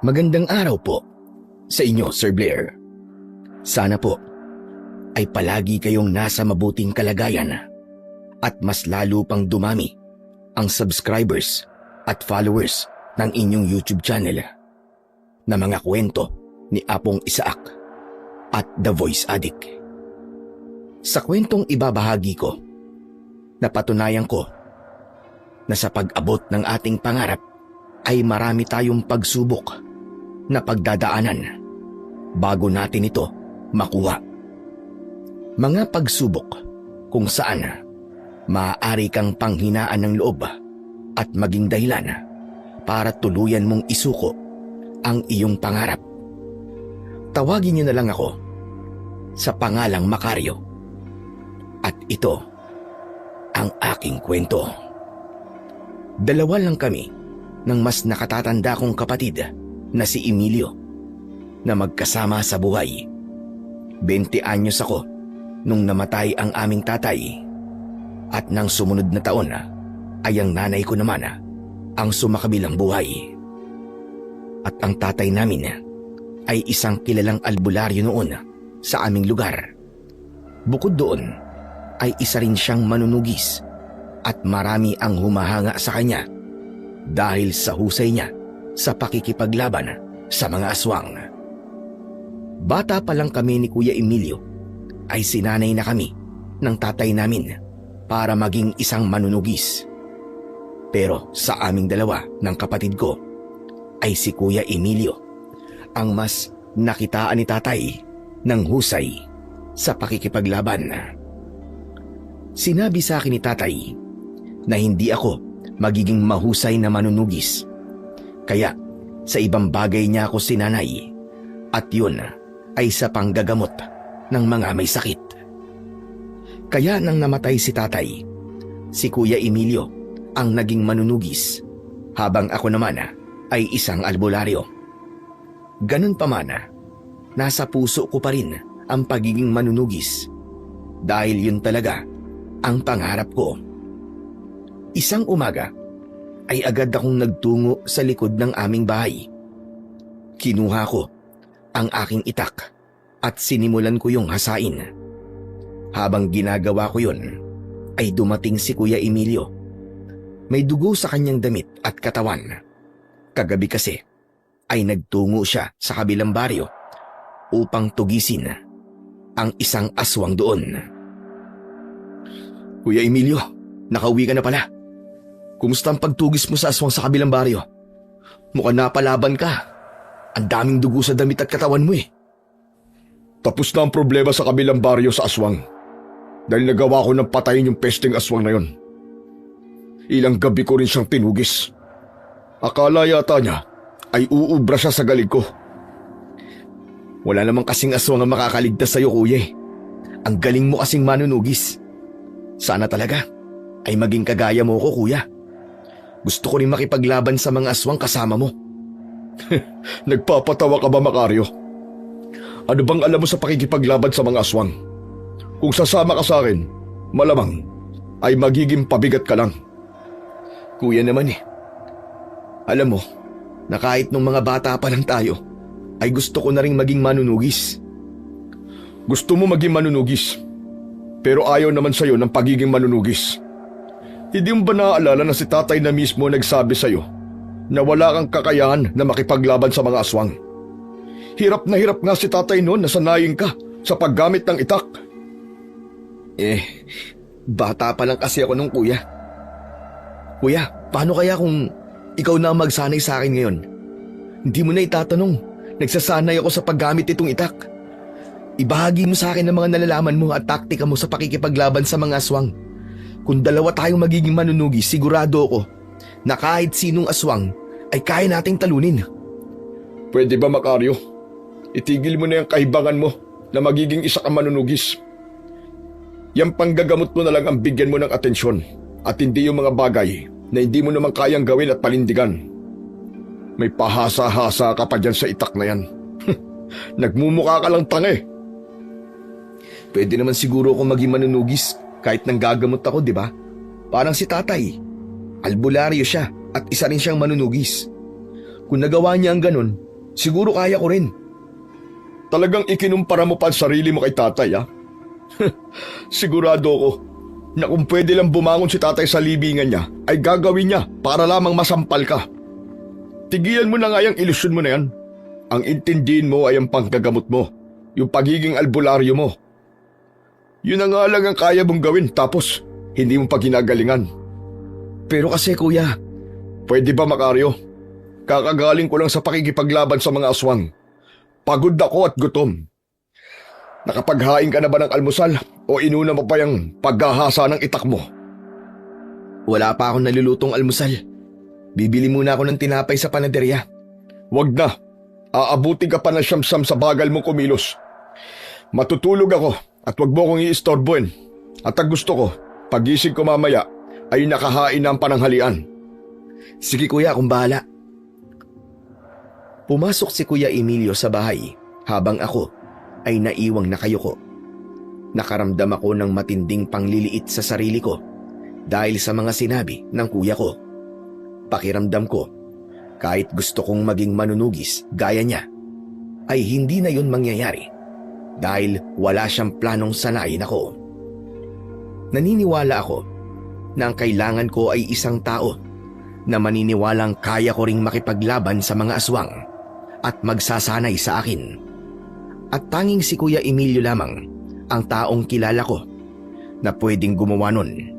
Magandang araw po sa inyo, Sir Blair. Sana po ay palagi kayong nasa mabuting kalagayan at mas lalo pang dumami ang subscribers at followers ng inyong YouTube channel na mga kwento ni Apong Isaac at The Voice Addict. Sa kwentong ibabahagi ko, napatunayan ko na sa pag-abot ng ating pangarap ay marami tayong pagsubok na pagdadaanan bago natin ito makuha. Mga pagsubok kung saan maaari kang panghinaan ng loob at maging dahilan para tuluyan mong isuko ang iyong pangarap. Tawagin niyo na lang ako sa pangalang Macario. At ito ang aking kwento. Dalawa lang kami ng mas nakatatanda kong kapatid na si Emilio na magkasama sa buhay. 20 anyos ako nung namatay ang aming tatay at nang sumunod na taon ay ang nanay ko naman ang sumakabilang buhay. At ang tatay namin ay isang kilalang albularyo noon sa aming lugar. Bukod doon ay isa rin siyang manunugis at marami ang humahanga sa kanya dahil sa husay niya sa pakikipaglaban sa mga aswang. Bata pa lang kami ni Kuya Emilio ay sinanay na kami ng tatay namin para maging isang manunugis. Pero sa aming dalawa ng kapatid ko ay si Kuya Emilio ang mas nakitaan ni tatay ng husay sa pakikipaglaban. Sinabi sa akin ni tatay na hindi ako magiging mahusay na manunugis. Kaya sa ibang bagay niya ako sinanay at yun ay sa panggagamot ng mga may sakit. Kaya nang namatay si tatay, si Kuya Emilio ang naging manunugis habang ako naman ay isang albularyo. Ganun pa man, nasa puso ko pa rin ang pagiging manunugis dahil yun talaga ang pangarap ko. Isang umaga ay agad akong nagtungo sa likod ng aming bahay. Kinuha ko ang aking itak at sinimulan ko yung hasain. Habang ginagawa ko yun, ay dumating si Kuya Emilio. May dugo sa kanyang damit at katawan. Kagabi kasi ay nagtungo siya sa kabilang baryo upang tugisin ang isang aswang doon. Kuya Emilio, nakauwi ka na pala. Kumusta ang pagtugis mo sa aswang sa kabilang baryo? Mukhang napalaban ka. Ang daming dugo sa damit at katawan mo eh. Tapos na ang problema sa kabilang baryo sa aswang. Dahil nagawa ko ng patayin yung pesting aswang na yon. Ilang gabi ko rin siyang tinugis. Akala yata niya ay uubra siya sa galig ko. Wala namang kasing aswang ang makakaligtas sa'yo, kuya eh. Ang galing mo kasing manunugis. Sana talaga ay maging kagaya mo ko, kuya. Gusto ko rin makipaglaban sa mga aswang kasama mo. Nagpapatawa ka ba, Macario? Ano bang alam mo sa pakikipaglaban sa mga aswang? Kung sasama ka sa akin, malamang ay magiging pabigat ka lang. Kuya naman eh. Alam mo, na kahit nung mga bata pa lang tayo, ay gusto ko na rin maging manunugis. Gusto mo maging manunugis, pero ayaw naman sa'yo ng pagiging manunugis. Hindi mo ba naaalala na si tatay na mismo nagsabi sa'yo na wala kang kakayahan na makipaglaban sa mga aswang? Hirap na hirap nga si tatay noon na sanayin ka sa paggamit ng itak. Bata pa lang kasi ako nung kuya. Kuya, paano kaya kung ikaw na ang magsanay sa akin ngayon? Hindi mo na itatanong, nagsasanay ako sa paggamit itong itak. Ibahagi mo sa akin ang mga nalalaman mo at taktika mo sa pakikipaglaban sa mga aswang. Kung dalawa tayong magiging manunugis, sigurado ako na kahit sinong aswang ay kaya nating talunin. Pwede ba, Macario? Itigil mo na yung kahibangan mo na magiging isa kang manunugis. Yang panggagamot mo na lang ang bigyan mo ng atensyon at hindi yung mga bagay na hindi mo naman kayang gawin at panindigan. May pahasa-hasa ka pa dyan sa itak na yan. Nagmumukha ka lang tanga eh. Pwede naman siguro akong maging manunugis kahit nang gagamot ako, di ba? Parang si tatay. Albularyo siya at isa rin siyang manunugis. Kung nagawa niya ang ganun, Siguro kaya ko rin. Talagang ikinumpara mo pa ang sarili mo kay tatay, ha? Sigurado ko na kung pwede lang bumangon si tatay sa libingan niya, ay gagawin niya para lamang masampal ka. Tigilan mo na nga yung ilusyon mo na yan. Ang intindihin mo ay ang panggagamot mo, yung pagiging albularyo mo. Yun na nga lang ang kaya mong gawin tapos hindi mo pa ginagalingan. Pero kasi kuya, Pwede ba, Macario? Kakagaling ko lang sa pakikipaglaban sa mga aswang. Pagod ako at gutom. Nakapaghain ka na ba ng almusal o inuna mo pa yung paghahasa ng itak mo? wala pa akong nalulutong almusal. Bibili muna ako ng tinapay sa panaderya. Wag na. Aabuti ka pa ng siyam-siyam sa bagal mong kumilos. Matutulog ako at wag mo akong iistorbohin. At ang gusto ko, pagising ko mamaya ay nakahain na ang pananghalian. Sige kuya, akong bahala. Pumasok si Kuya Emilio sa bahay habang ako ay naiwang nakayuko. Nakaramdam ako ng matinding pangliliit sa sarili ko dahil sa mga sinabi ng kuya ko. Pakiramdam ko, kahit gusto kong maging manunugis gaya niya, ay hindi na yun mangyayari dahil wala siyang planong sanayin ako. Naniniwala ako na ang kailangan ko ay isang tao na maniniwalang kaya ko ring makipaglaban sa mga aswang at magsasanay sa akin. At tanging si Kuya Emilio lamang ang taong kilala ko na pwedeng gumawa nun.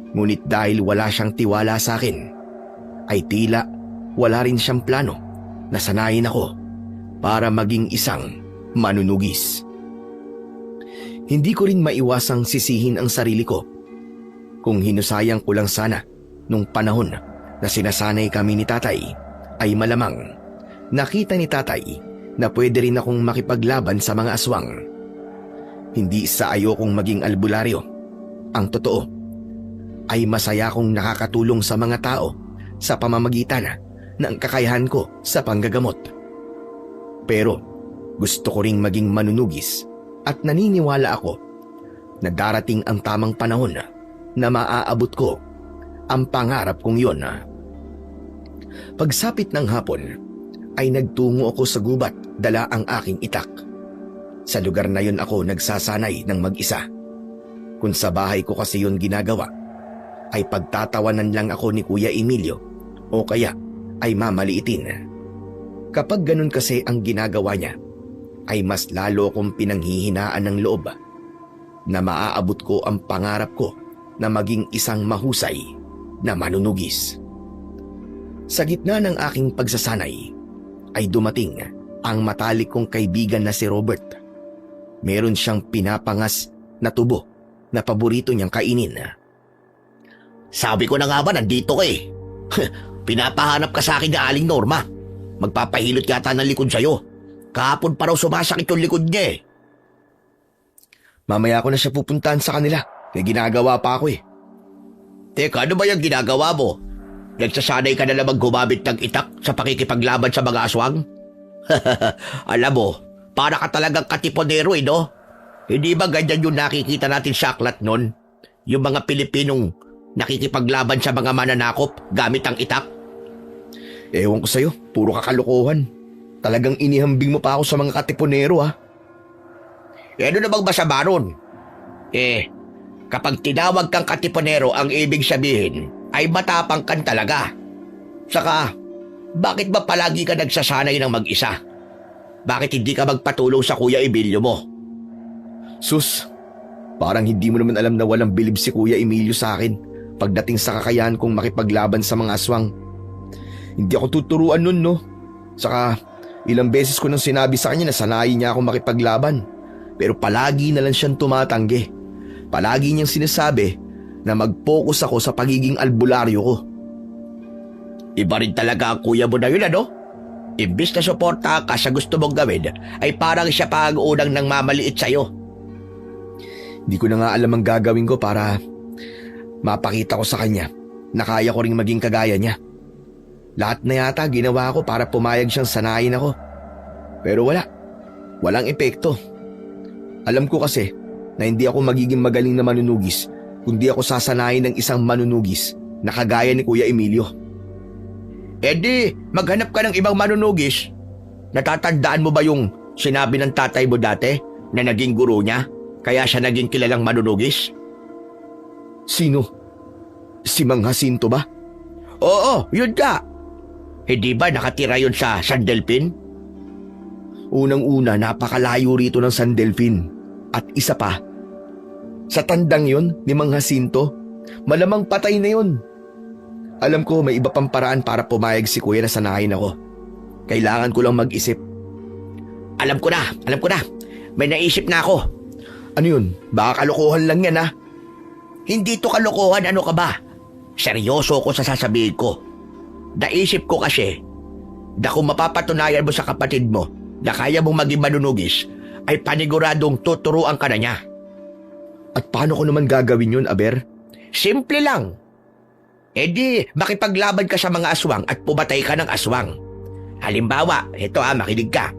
Ngunit dahil wala siyang tiwala sa akin, ay tila wala rin siyang plano na sanayin ako para maging isang manunugis. Hindi ko rin maiwasang sisihin ang sarili ko kung hinusayang ko lang sana nung panahon na sinasanay kami ni tatay, ay malamang nakita ni tatay na pwede rin akong makipaglaban sa mga aswang. Hindi sa ayokong maging albularyo. Ang totoo ay masaya akong nakakatulong sa mga tao sa pamamagitan ng kakayahan ko sa panggagamot. Pero gusto ko ring maging manunugis at naniniwala ako na darating ang tamang panahon na maaabot ko ang pangarap kong yun. Pagsapit ng hapon, ay nagtungo ako sa gubat dala ang aking itak. Sa lugar na yun ako nagsasanay ng mag-isa. Kung sa bahay ko kasi yun ginagawa, ay pagtatawanan lang ako ni Kuya Emilio o kaya ay mamaliitin. Kapag ganun kasi ang ginagawa niya, ay mas lalo akong pinanghihinaan ng loob na maaabot ko ang pangarap ko na maging isang mahusay na manunugis. Sa gitna ng aking pagsasanay, ay dumating ang matalik kong kaibigan na si Robert. Meron siyang pinapangas na tubo na paborito niyang kainin. Sabi ko na nga ba, nandito ka eh. Pinapahanap ka sa akin na Aling Norma. Magpapahilot yata ng likod sa'yo. Kahapon pa raw sumasakit yung likod niya eh. Mamaya ko na siya pupuntahan sa kanila. May ginagawa pa ako eh. Teka, ano ba yung ginagawa mo? Nagsasanay ka na namang gumamit ng itak sa pakikipaglaban sa mga aswang? Alam mo, para ka talagang katiponero eh, no? Hindi ba ganyan yung nakikita natin sa aklat nun? Yung mga Pilipinong nakikipaglaban sa mga mananakop gamit ang itak? Ewan ko sa'yo, puro kakalokohan. Talagang inihambing mo pa ako sa mga katiponero ha. Ano na bang masama nun? Kapag tinawag kang katiponero, ang ibig sabihin ay matapang kan talaga. Saka, bakit ba palagi ka nagsasanay ng mag-isa? Bakit hindi ka magpatulong sa Kuya Emilio mo? Sus, parang hindi mo naman alam na walang bilib si Kuya Emilio sa akin pagdating sa kakayahan kong makipaglaban sa mga aswang. Hindi ako tuturuan nun, no? Saka, ilang beses ko nang sinabi sa kanya na sanayin niya ako makipaglaban. Pero palagi na lang siyang tumatanggi. Palagi niyang sinasabi na mag-focus ako sa pagiging albularyo ko. Iba rin talaga ang kuya mo na yun, ano? Imbis na suporta ka sa gusto mong gawin, ay parang siya pa ang unang nang mamaliit sa'yo. Hindi ko na nga alam ang gagawin ko para mapakita ko sa kanya na kaya ko ring maging kagaya niya. Lahat na yata ginawa ko para pumayag siyang sanayin ako. Pero walang epekto. Alam ko kasi na hindi ako magiging magaling na manunugis kundi ako sasanayin ng isang manunugis na kagaya ni Kuya Emilio. Di, maghanap ka ng ibang manunugis. Natatandaan mo ba yung sinabi ng tatay mo dati na naging guro niya? Kaya siya naging kilalang manunugis? Sino? Si Mang Jacinto ba? Oo, yun ka. Hindi ba nakatira yun sa San Delpin? Unang-una, napakalayo rito ng San Delpin. At isa pa, sa tandang yon ni Mang Jacinto, malamang patay na yon. Alam ko may iba pang paraan para pumayag si kuya na sanayin ako. Kailangan ko lang mag-isip. Alam ko na. May naisip na ako. Ano yun? Baka kalokohan lang yan, ha? Hindi to kalokohan, ano ka ba? Seryoso ko sa sasabihin ko. Naisip ko kasi na kung mapapatunayan mo sa kapatid mo na kaya mong maging manunugis, ay paniguradong tuturuan ka na niya. At paano ko naman gagawin yun, Aber? Simple lang. E di, makipaglaban ka sa mga aswang at pumatay ka ng aswang. Halimbawa, makinig ka.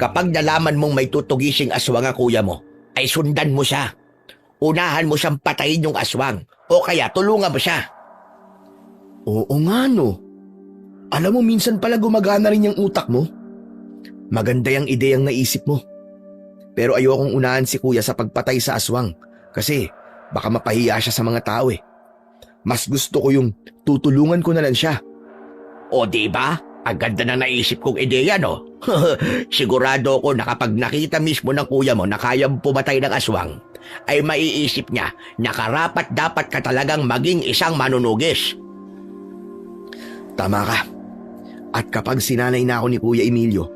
Kapag nalaman mong may tutugising aswang ang kuya mo, ay sundan mo siya. Unahan mo siyang patayin yung aswang o kaya tulungan mo siya. Oo nga, no. Alam mo, minsan pala gumagana rin yung utak mo. Maganda yung ideyang naisip mo. Pero ayokong unahan si kuya sa pagpatay sa aswang kasi baka mapahiya siya sa mga tao eh. Mas gusto ko yung tutulungan ko na lang siya. O diba? Ang ganda na naisip kong ideya, no? Sigurado ko na kapag nakita mismo ng kuya mo na kayang pumatay ng aswang, ay maiisip niya na karapat dapat ka talagang maging isang manunugis. Tama ka. At kapag sinanay na ako ni Kuya Emilio,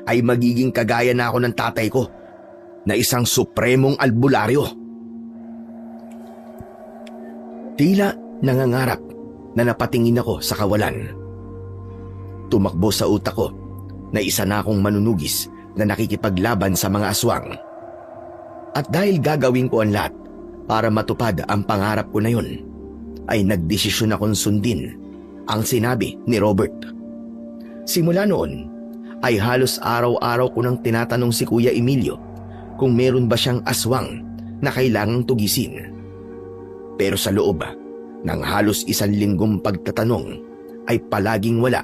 ay magiging kagaya na ako ng tatay ko na isang supremong albularyo. Tila nangangarap na napatingin ako sa kawalan. Tumakbo sa utak ko na isa na akong manunugis na nakikipaglaban sa mga aswang. At dahil gagawin ko ang lahat para matupad ang pangarap ko na yun, ay nagdesisyon akong sundin ang sinabi ni Robert. Simula noon, ay halos araw-araw ko nang tinatanong si Kuya Emilio kung meron ba siyang aswang na kailangang tugisin. Pero sa loob ng halos 1 linggong pagtatanong ay palaging wala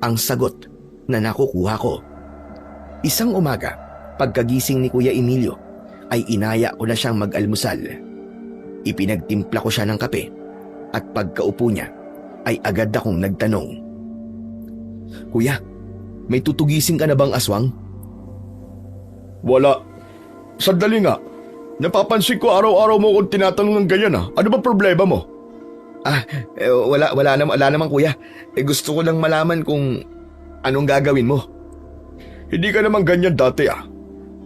ang sagot na nakukuha ko. Isang umaga, pagkagising ni Kuya Emilio, ay inaya ko na siyang mag-almusal. Ipinagtimpla ko siya ng kape at pagkaupo niya ay agad akong nagtanong. Kuya, may tutugisin ka na bang aswang? Wala. Sandali nga. Napapansin ko araw-araw mo akong tinatanong ng ganyan Ano ba problema mo? Wala naman kuya. Gusto ko lang malaman kung anong gagawin mo. Hindi ka naman ganyan dati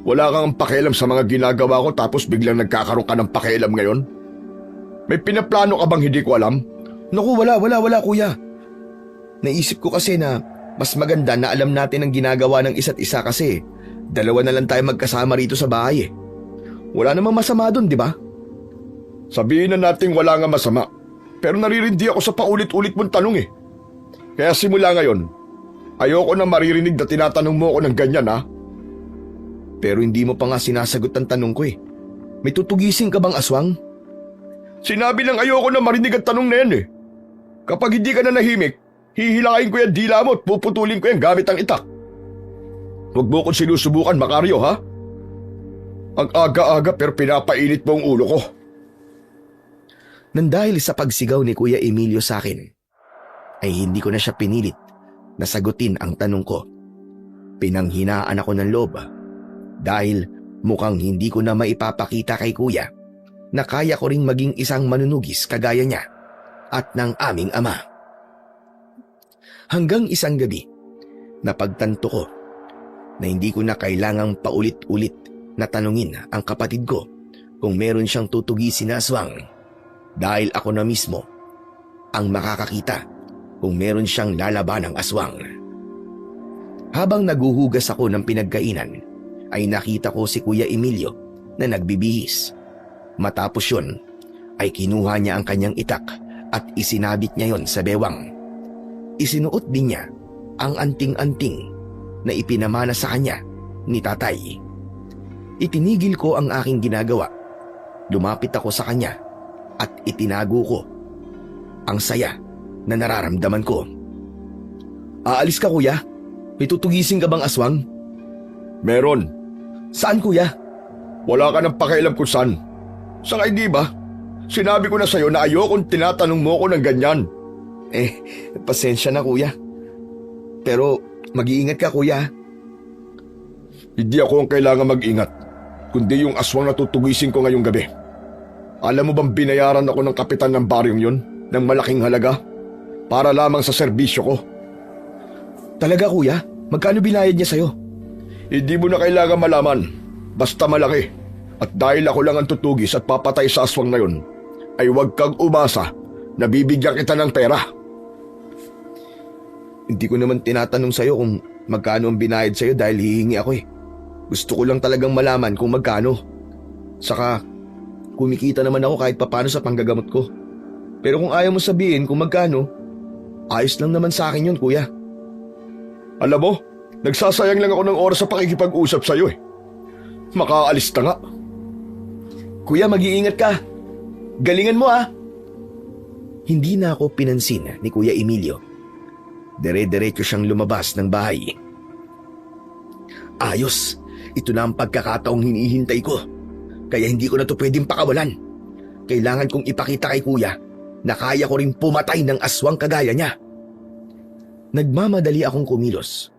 Wala kang pakialam sa mga ginagawa ko tapos biglang nagkakaroon ka ng pakialam ngayon? May pinaplano ka bang hindi ko alam? Naku, wala kuya. Naisip ko kasi na mas maganda na alam natin ang ginagawa ng isa't isa kasi dalawa na lang tayo magkasama rito sa bahay eh. Wala namang masama dun, di ba? Sabihin na natin wala nga masama. Pero naririndi ako sa paulit-ulit mong tanong eh. Kaya simula ngayon, ayoko na maririnig na tinatanong mo ako ng ganyan Pero hindi mo pa nga sinasagot ang tanong ko eh. May tutugisin ka bang aswang? Sinabi lang ayoko na marinig ang tanong na yan eh. Kapag hindi ka na nahimik, hihilain ko yung dila mo at puputulin ko yan gamit ang itak. Huwag mo kong sinusubukan, Macario, ha? Ang aga-aga pero pinapainit mo ang ulo ko. Nang dahil sa pagsigaw ni Kuya Emilio sa akin, ay hindi ko na siya pinilit na sagutin ang tanong ko. Pinanghinaan ako ng loob dahil mukhang hindi ko na maipapakita kay Kuya na kaya ko ring maging isang manunugis kagaya niya at ng aming ama. Hanggang isang gabi, napagtanto ko na hindi ko na kailangang paulit-ulit na tanungin ang kapatid ko kung meron siyang tutugisin na aswang dahil ako na mismo ang makakakita kung meron siyang lalabanang aswang. Habang naguhugas ako ng pinagkainan, ay nakita ko si Kuya Emilio na nagbibihis. Matapos yun, ay kinuha niya ang kanyang itak at isinabit niya yon sa bewang. Isinuot din niya ang anting-anting na ipinamana sa kanya ni tatay. Itinigil ko ang aking ginagawa. Lumapit ako sa kanya at itinago ko ang saya na nararamdaman ko. Aalis ka kuya? May tutugisin ka bang aswang? Meron. Saan kuya? Wala ka nang pakialam kung saan. Saka hindi ba? Sinabi ko na sa'yo na ayokong tinatanong mo ko ng ganyan. Pasensya na kuya. Pero mag-iingat ka kuya. Hindi ako ang kailangan mag-ingat, kundi yung aswang na tutugisin ko ngayong gabi. Alam mo bang binayaran ako ng kapitan ng baryong yun ng malaking halaga para lamang sa serbisyo ko? Talaga kuya? Magkano binayad niya sa'yo? Hindi mo na kailangan malaman, basta malaki. At dahil ako lang ang tutugis at papatay sa aswang na yun, ay huwag kang umasa na bibigyan kita ng pera. Hindi ko naman tinatanong sa'yo kung magkano ang binayad sa'yo dahil hihingi ako eh. Gusto ko lang talagang malaman kung magkano. Saka, kumikita naman ako kahit papano sa panggagamot ko. Pero kung ayaw mo sabihin kung magkano, ayos lang naman sa akin yun kuya. Alam mo, nagsasayang lang ako ng oras sa pakikipag-usap sa'yo eh. Makaalis na nga. Kuya, mag-iingat ka. Galingan mo ah. Hindi na ako pinansin ni Kuya Emilio. Dire-diretso siyang lumabas ng bahay. Ayos, ito na ang pagkakataong hinihintay ko. Kaya hindi ko na to pwedeng pakawalan. Kailangan kong ipakita kay Kuya na kaya ko rin pumatay ng aswang kagaya niya. Nagmamadali akong kumilos.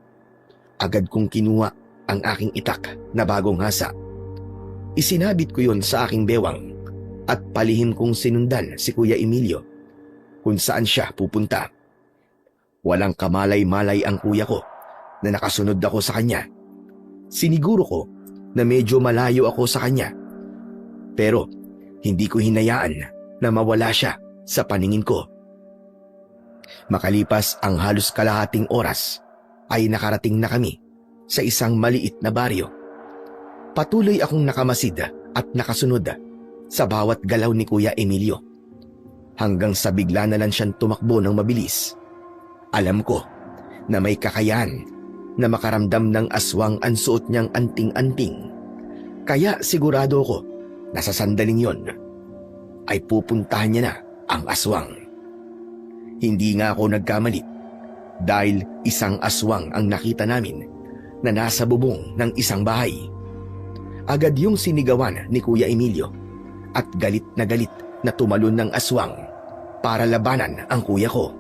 Agad kong kinuha ang aking itak na bagong hasa. Isinabit ko yon sa aking bewang at palihim kong sinundan si Kuya Emilio kung saan siya pupunta. Walang kamalay-malay ang kuya ko na nakasunod ako sa kanya. Siniguro ko na medyo malayo ako sa kanya. Pero hindi ko hinayaan na mawala siya sa paningin ko. Makalipas ang halos kalahating oras ay nakarating na kami sa isang maliit na baryo. Patuloy akong nakamasid at nakasunod sa bawat galaw ni Kuya Emilio. Hanggang sa bigla na lang siyang tumakbo ng mabilis. Alam ko na may kakayahan na makaramdam ng aswang ang suot niyang anting-anting. Kaya sigurado ko na sa sandaling yon ay pupuntahan niya na ang aswang. Hindi nga ako nagkamali dahil isang aswang ang nakita namin na nasa bubong ng isang bahay. Agad yung sinigawan ni Kuya Emilio at galit na tumalon ng aswang para labanan ang kuya ko.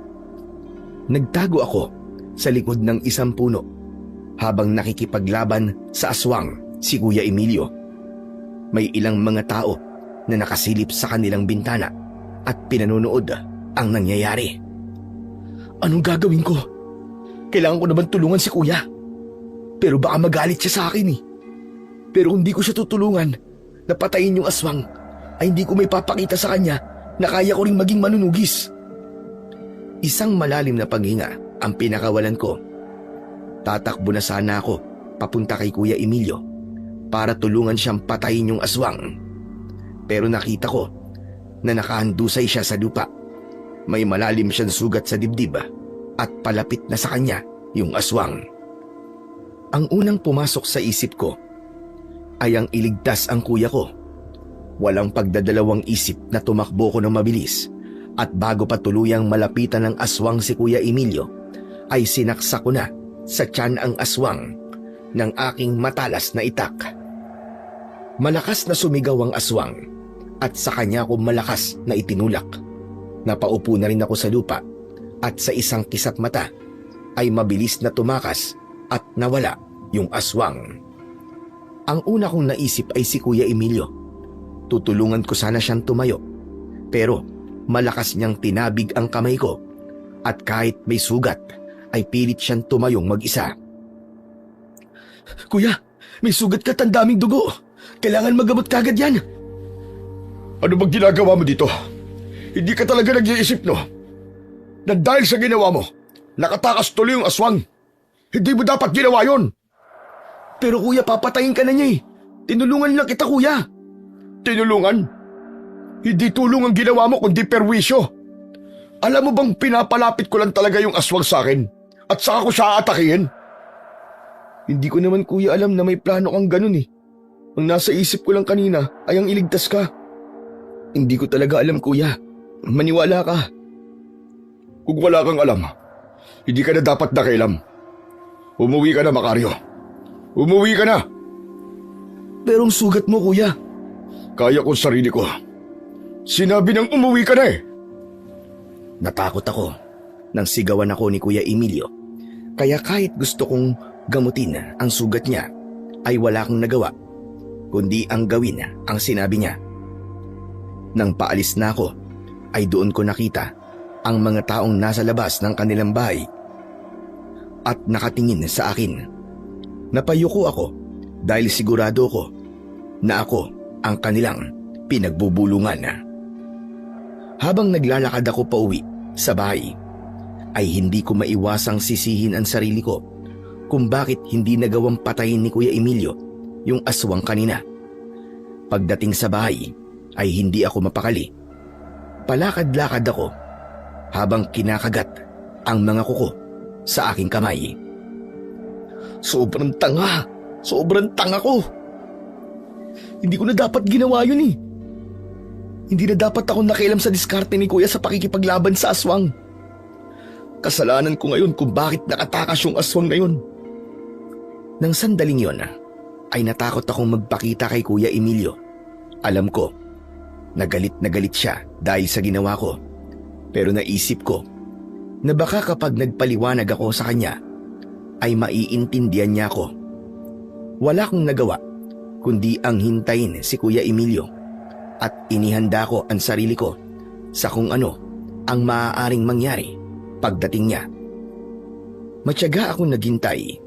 Nagtago ako sa likod ng isang puno habang nakikipaglaban sa aswang si Kuya Emilio. May ilang mga tao na nakasilip sa kanilang bintana at pinanonood ang nangyayari. Anong gagawin ko? Kailangan ko naman tulungan si Kuya. Pero baka magalit siya sa akin eh. Pero hindi ko siya tutulungan na patayin yung aswang ay hindi ko may papakita sa kanya na kaya ko ring maging manunugis. Isang malalim na paghinga ang pinakawalan ko. Tatakbo na sana ako papunta kay Kuya Emilio para tulungan siyang patayin yung aswang. Pero nakita ko na nakahandusay siya sa lupa. May malalim siyang sugat sa dibdib at palapit na sa kanya yung aswang. Ang unang pumasok sa isip ko ay ang iligtas ang kuya ko. Walang pagdadalawang isip na tumakbo ko ng mabilis at bago pa tuluyang malapitan ng aswang si Kuya Emilio ay sinaksak ko na sa tiyan ang aswang ng aking matalas na itak. Malakas na sumigaw ang aswang at sa kanya ko malakas na itinulak. Napaupo na rin ako sa lupa at sa isang kisap mata ay mabilis na tumakas at nawala yung aswang. Ang una kong naisip ay si Kuya Emilio. Tutulungan ko sana siyang tumayo pero malakas niyang tinabig ang kamay ko at kahit may sugat ay pilit siyang tumayong mag-isa. Kuya, may sugat ka, tandaming dugo. Kailangan magamot kagad yan. Ano bang ginagawa mo dito? Hindi ka talaga nag-iisip, no? Na dahil sa ginawa mo, nakatakas tuloy yung aswang. Hindi mo dapat ginawa yon. Pero kuya, papatayin ka na niya eh. Tinulungan lang kita, kuya. Tinulungan? Hindi tulong ang ginawa mo kundi perwisyo. Alam mo bang pinapalapit ko lang talaga yung aswang sa akin at saka ko siya aatakihin? Hindi ko naman kuya alam na may plano kang ganun eh. Ang nasa isip ko lang kanina ay ang iligtas ka. Hindi ko talaga alam kuya. Maniwala ka. Kung wala kang alam, hindi ka na dapat nakialam. Umuwi ka na, Macario. Umuwi ka na. Pero ang sugat mo, kuya. Kaya ko sarili ko. Sinabi nang umuwi ka na eh. Natakot ako nang sigawan ako ni Kuya Emilio. Kaya kahit gusto kong gamutin ang sugat niya, ay wala akong nagawa, kundi ang gawin ang sinabi niya. Nang paalis na ako, ay doon ko nakita ang mga taong nasa labas ng kanilang bahay at nakatingin sa akin. Napayuko ako dahil sigurado ko na ako ang kanilang pinagbubulungan. Habang naglalakad ako pauwi sa bahay, ay hindi ko maiwasang sisihin ang sarili ko kung bakit hindi nagawang patayin ni Kuya Emilio yung aswang kanina. Pagdating sa bahay ay hindi ako mapakali. Palakad-lakad ako habang kinakagat ang mga kuko sa aking kamay. Sobrang tanga ko. Hindi ko na dapat ginawa yun eh. Hindi na dapat ako nakialam sa diskarte ni Kuya sa pakikipaglaban sa aswang. Kasalanan ko ngayon kung bakit nakatakas yung aswang na yun. Nang sandaling yon, ay natakot akong magpakita kay Kuya Emilio. Alam ko, na galit siya dahil sa ginawa ko. Pero naisip ko na baka kapag nagpaliwanag ako sa kanya, ay maiintindihan niya ako. Wala akong nagawa kundi ang hintayin si Kuya Emilio at inihanda ko ang sarili ko sa kung ano ang maaaring mangyari pagdating niya. Matyaga akong naghintay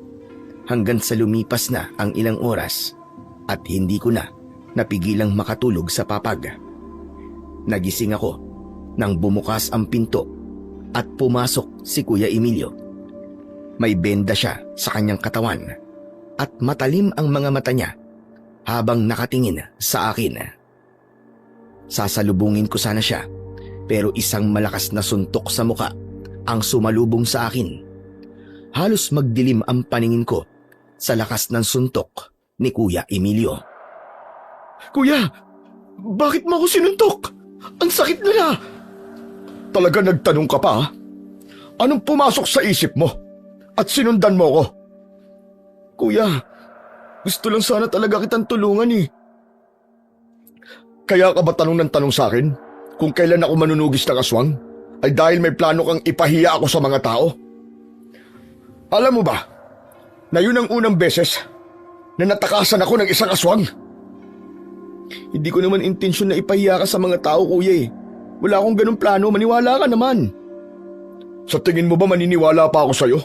hanggang sa lumipas na ang ilang oras at hindi ko na napigilang makatulog sa papag. Nagising ako nang bumukas ang pinto at pumasok si Kuya Emilio. May benda siya sa kanyang katawan at matalim ang mga mata niya habang nakatingin sa akin. Sasalubungin ko sana siya pero isang malakas na suntok sa muka ang sumalubong sa akin. Halos magdilim ang paningin ko sa lakas ng suntok ni Kuya Emilio. Kuya, bakit mo ako sinuntok? Ang sakit na. Talaga nagtanong ka pa ha? Anong pumasok sa isip mo? At sinundan mo ko? Kuya, gusto lang sana talaga kitang tulungan eh. Kaya ka ba tanong ng tanong sa akin kung kailan ako manunugis ng aswang? Ay dahil may plano kang ipahiya ako sa mga tao? Alam mo ba, na yun ang unang beses na natakasan ako ng isang aswang? Hindi ko naman intensyon na ipahiya ka sa mga tao, kuya eh. Wala akong ganung plano, maniwala ka naman. Sa tingin mo ba maniniwala pa ako sa'yo?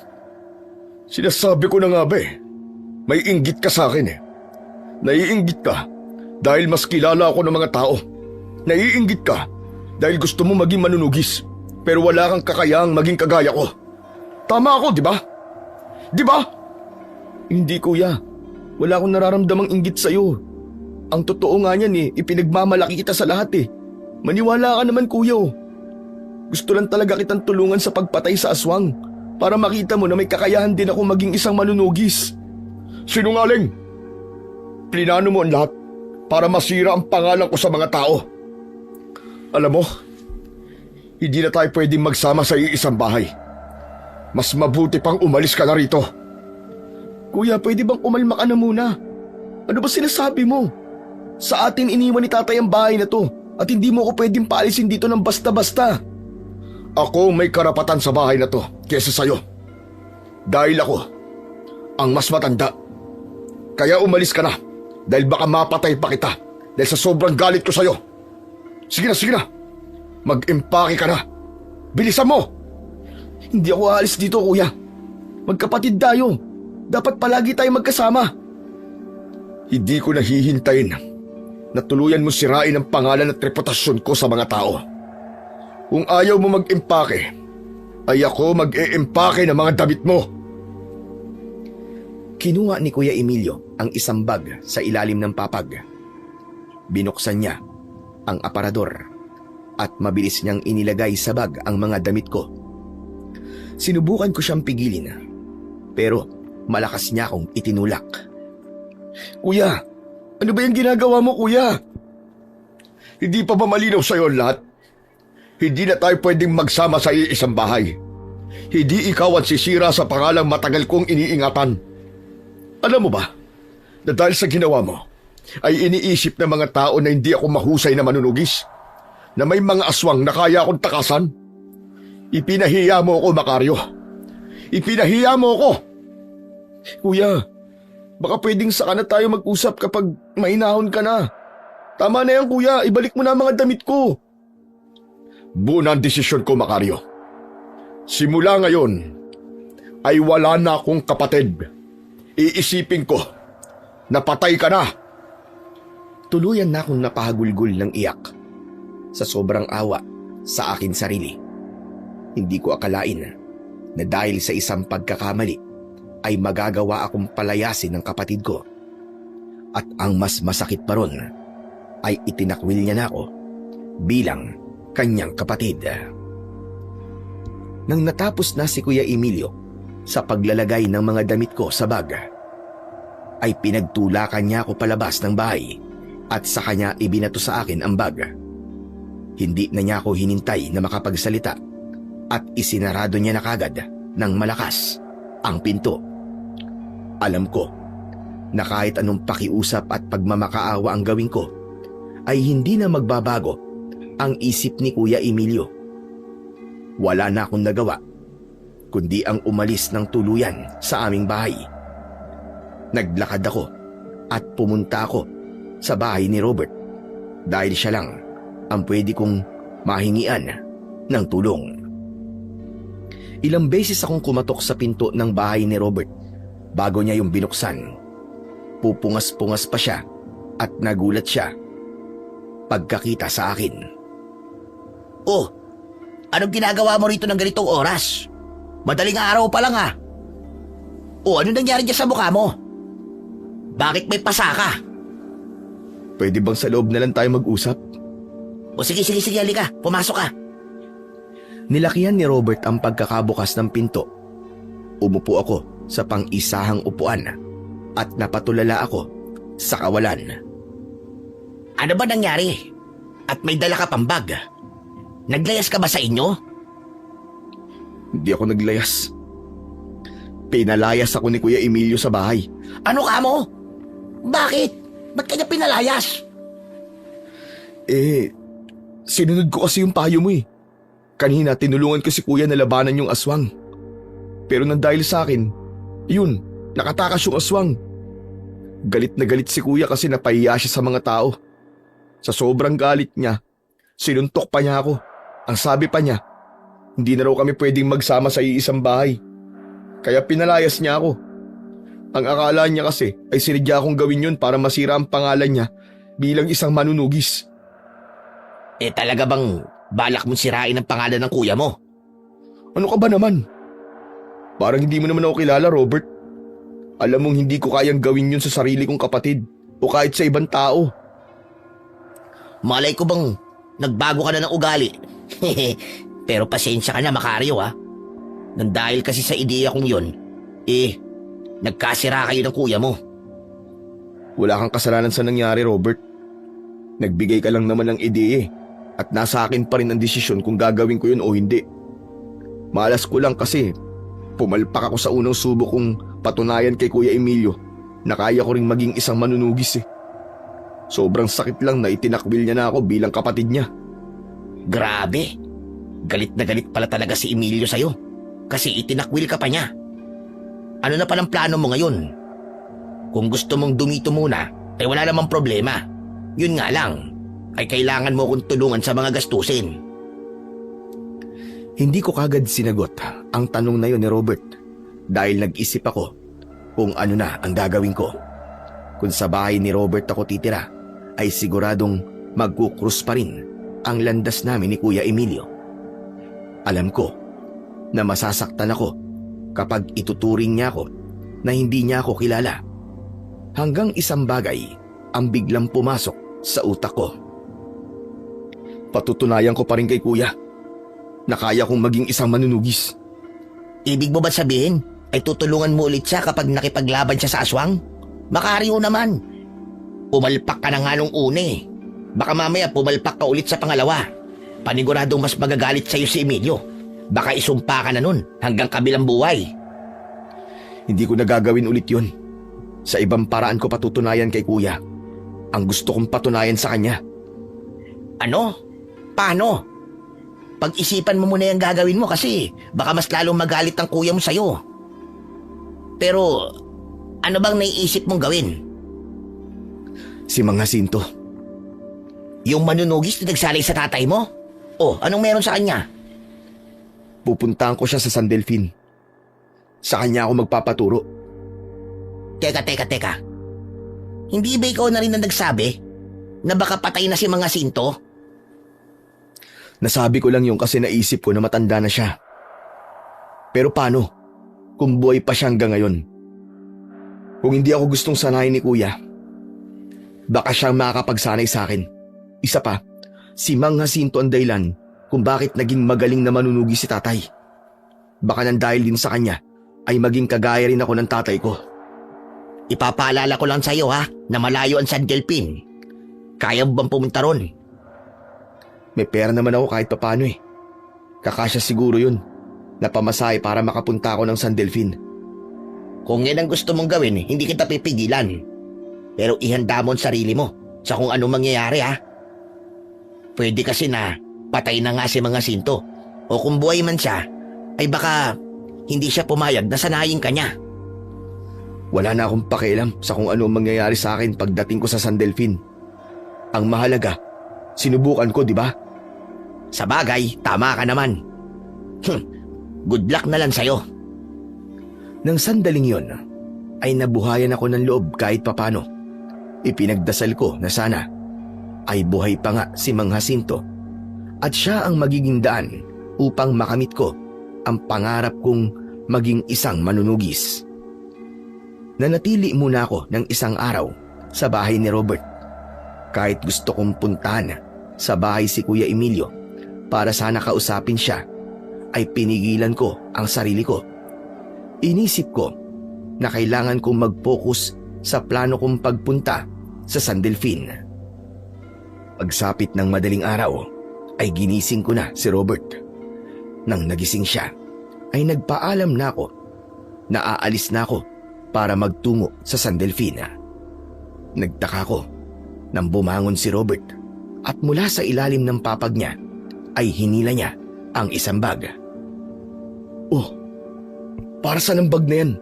Sinasabi ko na nga ba eh, may inggit ka sa akin eh. Naiinggit ka dahil mas kilala ako ng mga tao. Naiinggit ka dahil gusto mo maging manunugis pero wala kang kakayahang maging kagaya ko. Tama ako, di ba? Di ba? Hindi, kuya. Wala akong nararamdamang inggit sa'yo. Ang totoo nga niyan eh, ipinagmamalaki kita sa lahat eh. Maniwala ka naman, kuya. Gusto lang talaga kitang tulungan sa pagpatay sa aswang para makita mo na may kakayahan din ako maging isang manunugis. Sinungaling! Plinano mo ang lahat para masira ang pangalan ko sa mga tao. Alam mo, hindi na tayo pwedeng magsama sa iisang bahay. Mas mabuti pang umalis ka na rito. Kuya, pwede bang umalma ka na muna? Ano ba sinasabi mo? Sa atin iniwan ni tatay ang bahay na to at hindi mo ako pwedeng paalisin dito ng basta-basta. Ako may karapatan sa bahay na to kesa sa'yo. Dahil ako ang mas matanda. Kaya umalis ka na dahil baka mapatay pa kita dahil sa sobrang galit ko sa'yo. Sige na. Mag-impake ka na. Bilisan mo! Hindi ako aalis dito, kuya. Magkapatid tayo. Dapat palagi tayo magkasama. Hindi ko nahihintayin na tuluyan mo sirain ang pangalan at reputasyon ko sa mga tao. Kung ayaw mo mag-impake, ay ako mag-e-impake ng mga damit mo. Kinuha ni Kuya Emilio ang isang bag sa ilalim ng papag. Binuksan niya ang aparador at mabilis niyang inilagay sa bag ang mga damit ko. Sinubukan ko siyang pigilin pero malakas niya akong itinulak. Kuya, ano ba yung ginagawa mo, kuya? Hindi pa ba malinaw sa'yo lahat? Hindi na tayo pwedeng magsama sa iisang bahay. Hindi ikaw ang sisira sa pangalang matagal kong iniingatan. Alam mo ba, na dahil sa ginawa mo, ay iniisip ng mga tao na hindi ako mahusay na manunugis, na may mga aswang na kaya akong takasan. Ipinahiya mo ako, Macario. Ipinahiya mo ako. Kuya, baka pwedeng saka na tayo mag-usap kapag mahinahon ka na. Tama na yan, kuya. Ibalik mo na ang mga damit ko. Buo na ang desisyon ko, Macario. Simula ngayon, ay wala na akong kapatid. Iisipin ko, napatay ka na. Tuluyan na akong napahagulgol ng iyak sa sobrang awa sa akin sarili. Hindi ko akalain na dahil sa isang pagkakamali ay magagawa akong palayasin ng kapatid ko. At ang mas masakit pa ron ay itinakwil niya na ako bilang kanyang kapatid. Nang natapos na si Kuya Emilio sa paglalagay ng mga damit ko sa bag, ay pinagtulakan niya ako palabas ng bahay at sa kanya ibinato sa akin ang bag. Hindi na niya ako hinintay na makapagsalita at isinarado niya na kagad ng malakas ang pinto. Alam ko na kahit anong pakiusap at pagmamakaawa ang gawin ko, ay hindi na magbabago ang isip ni Kuya Emilio. Wala na akong nagawa kundi ang umalis ng tuluyan sa aming bahay. Naglakad ako at pumunta ako sa bahay ni Robert dahil siya lang ang pwede kong mahingian ng tulong. Ilang beses akong kumatok sa pinto ng bahay ni Robert bago niya yung binuksan. Pupungas-pungas pa siya at nagulat siya pagkakita sa akin. Oh, anong ginagawa mo rito ng ganitong oras? Madaling araw pa lang ah. Oh, ano nangyari dyan sa mukha mo? Bakit may pasa ka? Pwede bang sa loob na lang tayo mag-usap? O sige, halika. Pumasok ka. Nilakihan ni Robert ang pagkakabukas ng pinto. Umupo ako sa pang-isahang upuan at napatulala ako sa kawalan. Ano ba nangyari? At may dala ka pang bag. Naglayas ka ba sa inyo? Hindi ako naglayas. Pinalayas ako ni Kuya Emilio sa bahay. Ano ka mo? Bakit? Ba't kanya pinalayas? Sinunod ko kasi yung payo mo eh. Kanina tinulungan ko si Kuya na labanan yung aswang. Pero nang dahil sa akin, yun, nakatakas yung aswang. Galit na galit si Kuya kasi napahiya siya sa mga tao. Sa sobrang galit niya, sinuntok pa niya ako. Ang sabi pa niya, hindi na raw kami pwedeng magsama sa iisang bahay. Kaya pinalayas niya ako. Ang akala niya kasi ay sinadya akong gawin yun para masira ang pangalan niya bilang isang manunugis. Talaga bang balak mong sirain ang pangalan ng kuya mo? Ano ka ba naman? Parang hindi mo naman ako kilala, Robert. Alam mong hindi ko kayang gawin yun sa sarili kong kapatid o kahit sa ibang tao. Malay ko bang nagbago ka na ng ugali? Pero pasensya ka na, Macario ha. Nang dahil kasi sa ideya kong yun, nagkasira kayo ng kuya mo. Wala kang kasalanan sa nangyari, Robert. Nagbigay ka lang naman ng ideya at nasa akin pa rin ang desisyon kung gagawin ko yun o hindi. Malas ko lang kasi pumalpak ako sa unang subok kong patunayan kay Kuya Emilio na kaya ko ring maging isang manunugis. Sobrang sakit lang na itinakwil niya na ako bilang kapatid niya. Grabe. Galit na galit pala talaga si Emilio sa'yo kasi itinakwil ka pa niya. Ano na palang plano mo ngayon? Kung gusto mong dumito muna, ay wala namang problema. Yun nga lang, ay kailangan mo kong tulungan sa mga gastusin. Hindi ko kagad sinagot ang tanong na yun ni Robert dahil nag-isip ako kung ano na ang gagawin ko. Kung sa bahay ni Robert ako titira, ay siguradong magkukrus pa rin ang landas namin ni Kuya Emilio. Alam ko na masasaktan ako kapag ituturing niya ako na hindi niya ako kilala. Hanggang isang bagay ang biglang pumasok sa utak ko. Patutunayan ko pa rin kay Kuya na kaya kong maging isang manunugis. Ibig mo ba sabihin ay tutulungan mo ulit siya kapag nakipaglaban siya sa aswang? Macario naman. Pumalpak ka na nga nung una eh. Baka mamaya pumalpak ka ulit sa pangalawa. Paniguradong mas magagalit sa'yo si Emilio. Baka isumpa ka na nun hanggang kabilang buhay. Hindi ko nagagawin ulit yun. Sa ibang paraan ko patutunayan kay kuya ang gusto kong patunayan sa kanya. Ano? Paano? Pag-isipan mo muna yung gagawin mo kasi baka mas lalong magalit ang kuya mo sa'yo. Pero ano bang naiisip mong gawin? Si Mang Jacinto. Yung manunugis na nagsalay sa tatay mo? Oh, anong meron sa kanya? Pupuntahan ko siya sa San Delfin. Sa kanya ako magpapaturo. Teka. Hindi ba ikaw na rin na nagsabi na baka patay na si Mang Jacinto? Nasabi ko lang yung kasi naisip ko na matanda na siya. Pero paano kung buhay pa siya hanggang ngayon? Kung hindi ako gustong sanayin ni kuya, baka siyang makakapagsanay sa akin. Isa pa, si Mang Jacinto ang dahilan kung bakit naging magaling na manunugi si tatay. Baka nang dahil din sa kanya ay maging kagaya rin ako ng tatay ko. Ipapaalala ko lang sa'yo na malayo ang San Delfin. Kaya mo bang pumunta ron? May pera naman ako kahit papano eh. Kakasya siguro yun na pamasahe para makapunta ako ng San Delfin. Kung yan ang gusto mong gawin, hindi kita pipigilan. Pero ihanda mo ang sarili mo sa kung anong mangyayari Pwede kasi na patay na nga si Mang Jacinto. O kung buhay man siya, ay baka hindi siya pumayag na sanayin ka niya. Wala na akong pakialam sa kung ano ang mangyayari sa akin pagdating ko sa San Delfin. Ang mahalaga, sinubukan ko, di ba? Sa bagay, tama ka naman. Good luck na lang sa'yo. Nang sandaling yon, ay nabuhayan ako ng loob kahit papano. Ipinagdasal ko na sana ay buhay pa nga si Mang Jacinto at siya ang magiging daan upang makamit ko ang pangarap kong maging isang manunugis. Nanatili muna ako ng isang araw sa bahay ni Robert. Kahit gusto kong puntahan sa bahay si Kuya Emilio para sana kausapin siya, ay pinigilan ko ang sarili ko. Inisip ko na kailangan kong mag-focus sa plano kong pagpunta sa San Delfin. Pagsapit ng madaling araw, ay ginising ko na si Robert. Nang nagising siya, ay nagpaalam na ako na aalis na ako para magtungo sa San Delfin. Nagtaka ko nang bumangon si Robert at mula sa ilalim ng papag niya ay hinila niya ang isang bag. Oh, para saan ang bag na yan?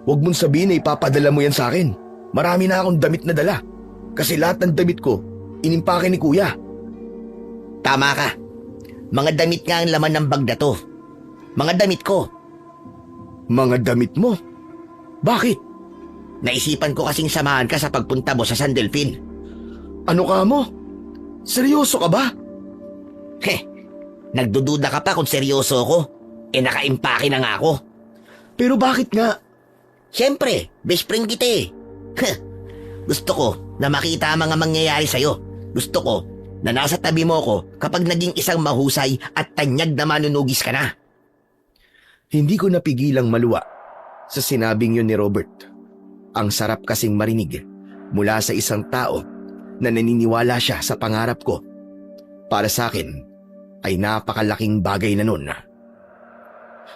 Huwag mong sabihin na ipapadala mo yan sa akin. Marami na akong damit na dala kasi lahat ng damit ko inimpake ni kuya. Tama ka. Mga damit nga ang laman ng bag na to. Mga damit ko. Mga damit mo? Bakit? Naisipan ko kasing samahan ka sa pagpunta mo sa San Delfin. Ano ka mo? Seryoso ka ba? Nagdududa ka pa kung seryoso ako. Nakaimpake na nga ako. Pero bakit nga? Siyempre, best friend kita Gusto ko na makita ang mga mangyayari sa'yo. Gusto ko na nasa tabi mo ko kapag naging isang mahusay at tanyag na manunugis ka na. Hindi ko napigilang maluwa sa sinabing yun ni Robert. Ang sarap kasing marinig mula sa isang tao na naniniwala siya sa pangarap ko. Para sa akin ay napakalaking bagay na nun.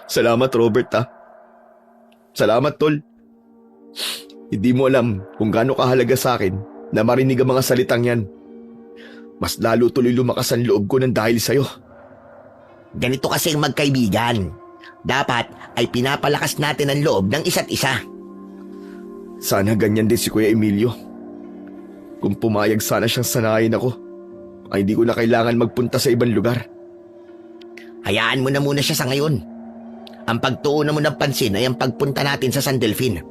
Salamat Robert Salamat tol. Hindi mo alam kung gaano kahalaga sa akin na marinig ang mga salitang yan. Mas lalo tuloy lumakas ang loob ko ng dahil sa'yo. Ganito kasi ang magkaibigan. Dapat ay pinapalakas natin ang loob ng isa't isa. Sana ganyan din si Kuya Emilio. Kung pumayag sana siyang sanayin ako, ay hindi ko na kailangan magpunta sa ibang lugar. Hayaan mo na muna siya sa ngayon. Ang pagtuunan mo ng pansin ay ang pagpunta natin sa San Delfin.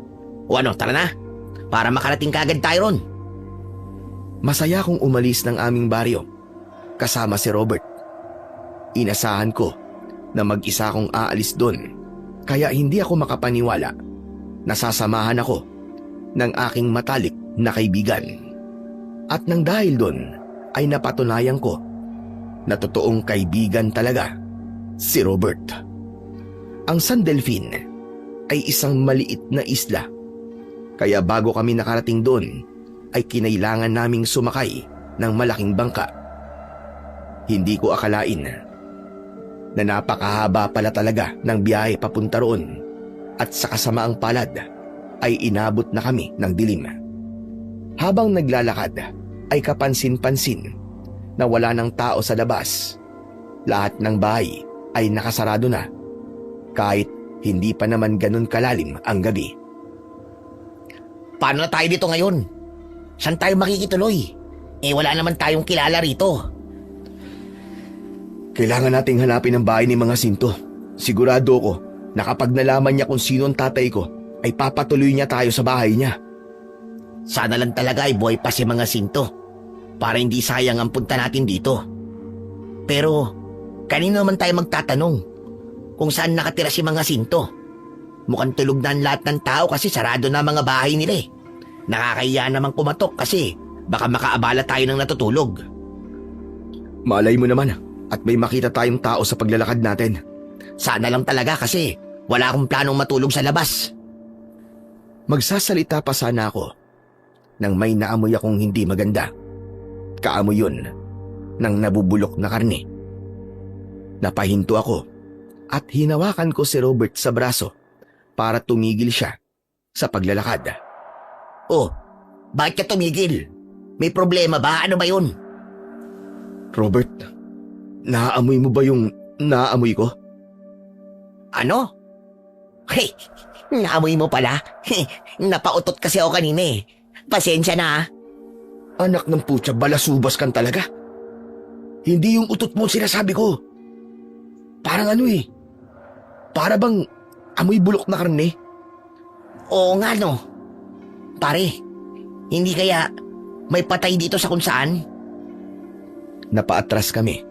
O ano, tara na. Para makarating kagad tayo ron. Masaya kong umalis ng aming baryo kasama si Robert. Inasahan ko na mag-isa akong aalis doon, kaya hindi ako makapaniwala na sasamahan ako ng aking matalik na kaibigan. At nang dahil doon ay napatunayan ko na totoong kaibigan talaga si Robert. Ang San Delfin ay isang maliit na isla, kaya bago kami nakarating doon ay kinailangan naming sumakay ng malaking bangka. Hindi ko akalain na napakahaba pala talaga ng biyahe papunta roon at sa kasamaang palad ay inabot na kami ng dilim. Habang naglalakad ay kapansin-pansin na wala ng tao sa labas. Lahat ng bahay ay nakasarado na kahit hindi pa naman ganun kalalim ang gabi. Paano na tayo dito ngayon? Saan tayo makikituloy? Wala naman tayong kilala rito. Kailangan nating hanapin ang bahay ni mga Sinto. Sigurado ko na kapag nalaman niya kung sino ang tatay ko, ay papatuloy niya tayo sa bahay niya. Sana lang talaga ay buhay pa si mga Sinto para hindi sayang ang punta natin dito. Pero kanino naman tayo magtatanong kung saan nakatira si mga Sinto? Mukhang tulog na ang lahat ng tao kasi sarado na mga bahay nila eh. Nakakahiya namang kumatok kasi baka makaabala tayo ng natutulog. Malay mo naman at may makita tayong tao sa paglalakad natin. Sana lang talaga kasi wala akong planong matulog sa labas. Magsasalita pa sana ako nang may naamoy akong hindi maganda. Kaamoy yun ng nabubulok na karne. Napahinto ako at hinawakan ko si Robert sa braso para tumigil siya sa paglalakad. Oh, bakit ka tumigil? May problema ba? Ano ba yun? Robert, naaamoy mo ba yung naamoy ko? Ano? Hey, naamoy mo pala. Napautot kasi ako kanina eh. Pasensya na ah. Anak ng putya, balasubas kan talaga. Hindi yung utot mo sinasabi ko. Parang ano eh. Para bang amoy bulok na karne. Oo nga no. Pare, hindi kaya may patay dito sa kung saan? Napaatras kami.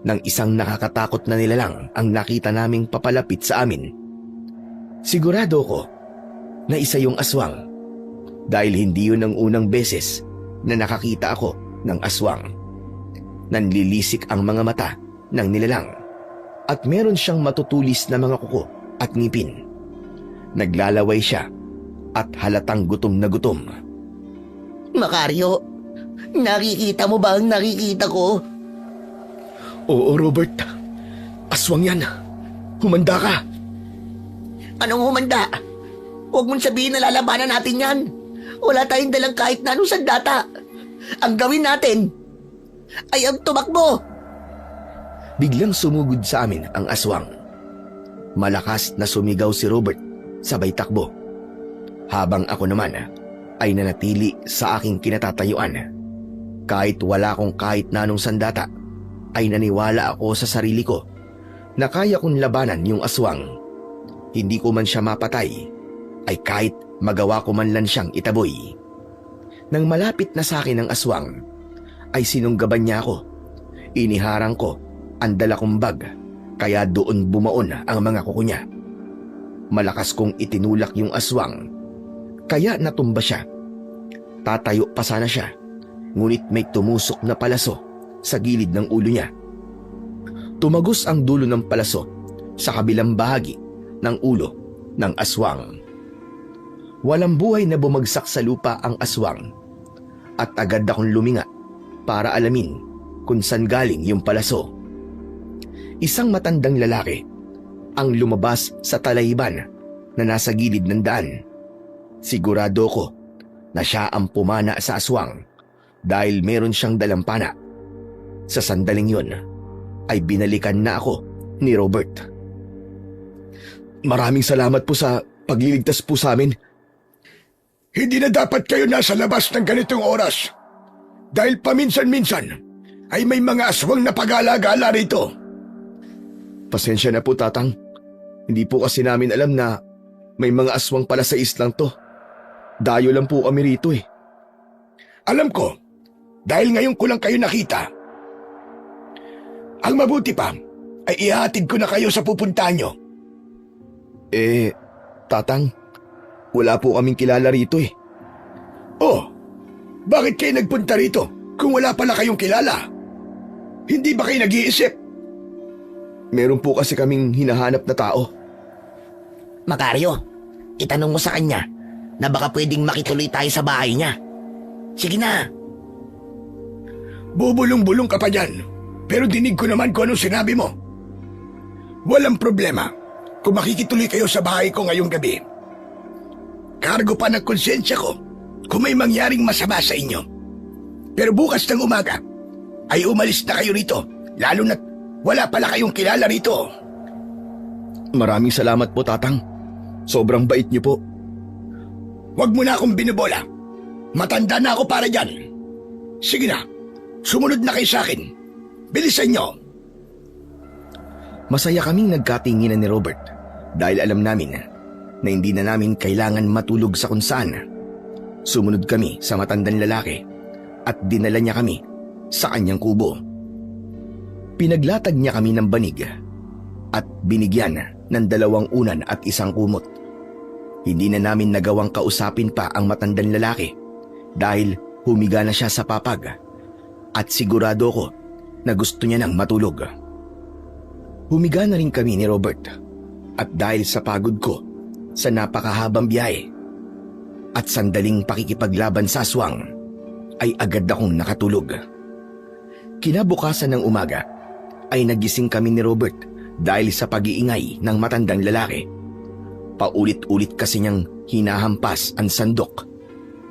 Nang isang nakakatakot na nilalang ang nakita naming papalapit sa amin. Sigurado ko na isa yung aswang dahil hindi yun ang unang beses na nakakita ako ng aswang. Nanlilisik ang mga mata ng nilalang at meron siyang matutulis na mga kuko at ngipin. Naglalaway siya at halatang gutom na gutom. Macario, nakikita mo ba ang nakikita ko? Oo, Robert. Aswang yan. Humanda ka. Anong humanda? Huwag mong sabihin na lalabanan natin yan. Wala tayong dalang kahit na anong sandata. Ang gawin natin ay ang tumakbo. Biglang sumugod sa amin ang aswang. Malakas na sumigaw si Robert sabay takbo. Habang ako naman ay nanatili sa aking kinatatayuan. Kahit wala akong kahit na anong sandata, ay naniwala ako sa sarili ko na kaya kong labanan yung aswang. Hindi ko man siya mapatay, ay kahit magawa ko man lang siyang itaboy. Nang malapit na sa akin ang aswang, ay sinunggaban niya ako. Iniharang ko ang dala kong bag, kaya doon bumaon ang mga kuko niya. Malakas kong itinulak yung aswang, kaya natumba siya. Tatayo pa sana siya, ngunit may tumusok na palaso sa gilid ng ulo niya. Tumagos ang dulo ng palaso sa kabilang bahagi ng ulo ng aswang. Walang buhay na bumagsak sa lupa ang aswang at agad akong luminga para alamin kung saan galing yung palaso. Isang matandang lalaki ang lumabas sa talayban na nasa gilid ng daan. Sigurado ko na siya ang pumana sa aswang dahil meron siyang dalang pana. Sa sandaling yun, ay binalikan na ako ni Robert. Maraming salamat po sa pagliligtas po sa amin. Hindi na dapat kayo nasa labas ng ganitong oras. Dahil paminsan-minsan ay may mga aswang na pag-alagala rito. Pasensya na po, Tatang. Hindi po kasi namin alam na may mga aswang pala sa islang to. Dayo lang po kami rito eh. Alam ko, dahil ngayon ko lang kayo nakita. Ang mabuti pa ay ihatid ko na kayo sa pupuntahan nyo. Tatang, wala po kaming kilala rito eh. Oh, bakit kayo nagpunta rito kung wala pala kayong kilala? Hindi ba kayo nag-iisip? Meron po kasi kaming hinahanap na tao. Macario, itanong mo sa kanya na baka pwedeng makituloy tayo sa bahay niya. Sige na. Bubulong-bulong ka pa dyan. Pero dinig ko naman kung anong sinabi mo. Walang problema kung makikituloy kayo sa bahay ko ngayong gabi. Kargo pa ng konsensya ko kung may mangyaring masama sa inyo. Pero bukas ng umaga ay umalis na kayo rito, lalo na't wala pala kayong kilala rito. Maraming salamat po, Tatang. Sobrang bait niyo po. Huwag mo na akong binubola. Matanda na ako para dyan. Sige na, sumunod na kayo sa akin. Bilisan nyo. Masaya kaming nagkatinginan ni Robert dahil alam namin na hindi na namin kailangan matulog sa kung saan. Sumunod kami sa matandang lalaki at dinala niya kami sa kanyang kubo. Pinaglatag niya kami ng banig at binigyan ng 2 unan at 1 kumot. Hindi na namin nagawang kausapin pa ang matandang lalaki dahil humiga na siya sa papag at sigurado ko na gusto niya nang matulog. Humiga na rin kami ni Robert at dahil sa pagod ko sa napakahabang biyahe at sandaling pakikipaglaban sa aswang ay agad akong nakatulog. Kinabukasan ng umaga ay nagising kami ni Robert dahil sa pag-iingay ng matandang lalaki. Paulit-ulit kasi niyang hinahampas ang sandok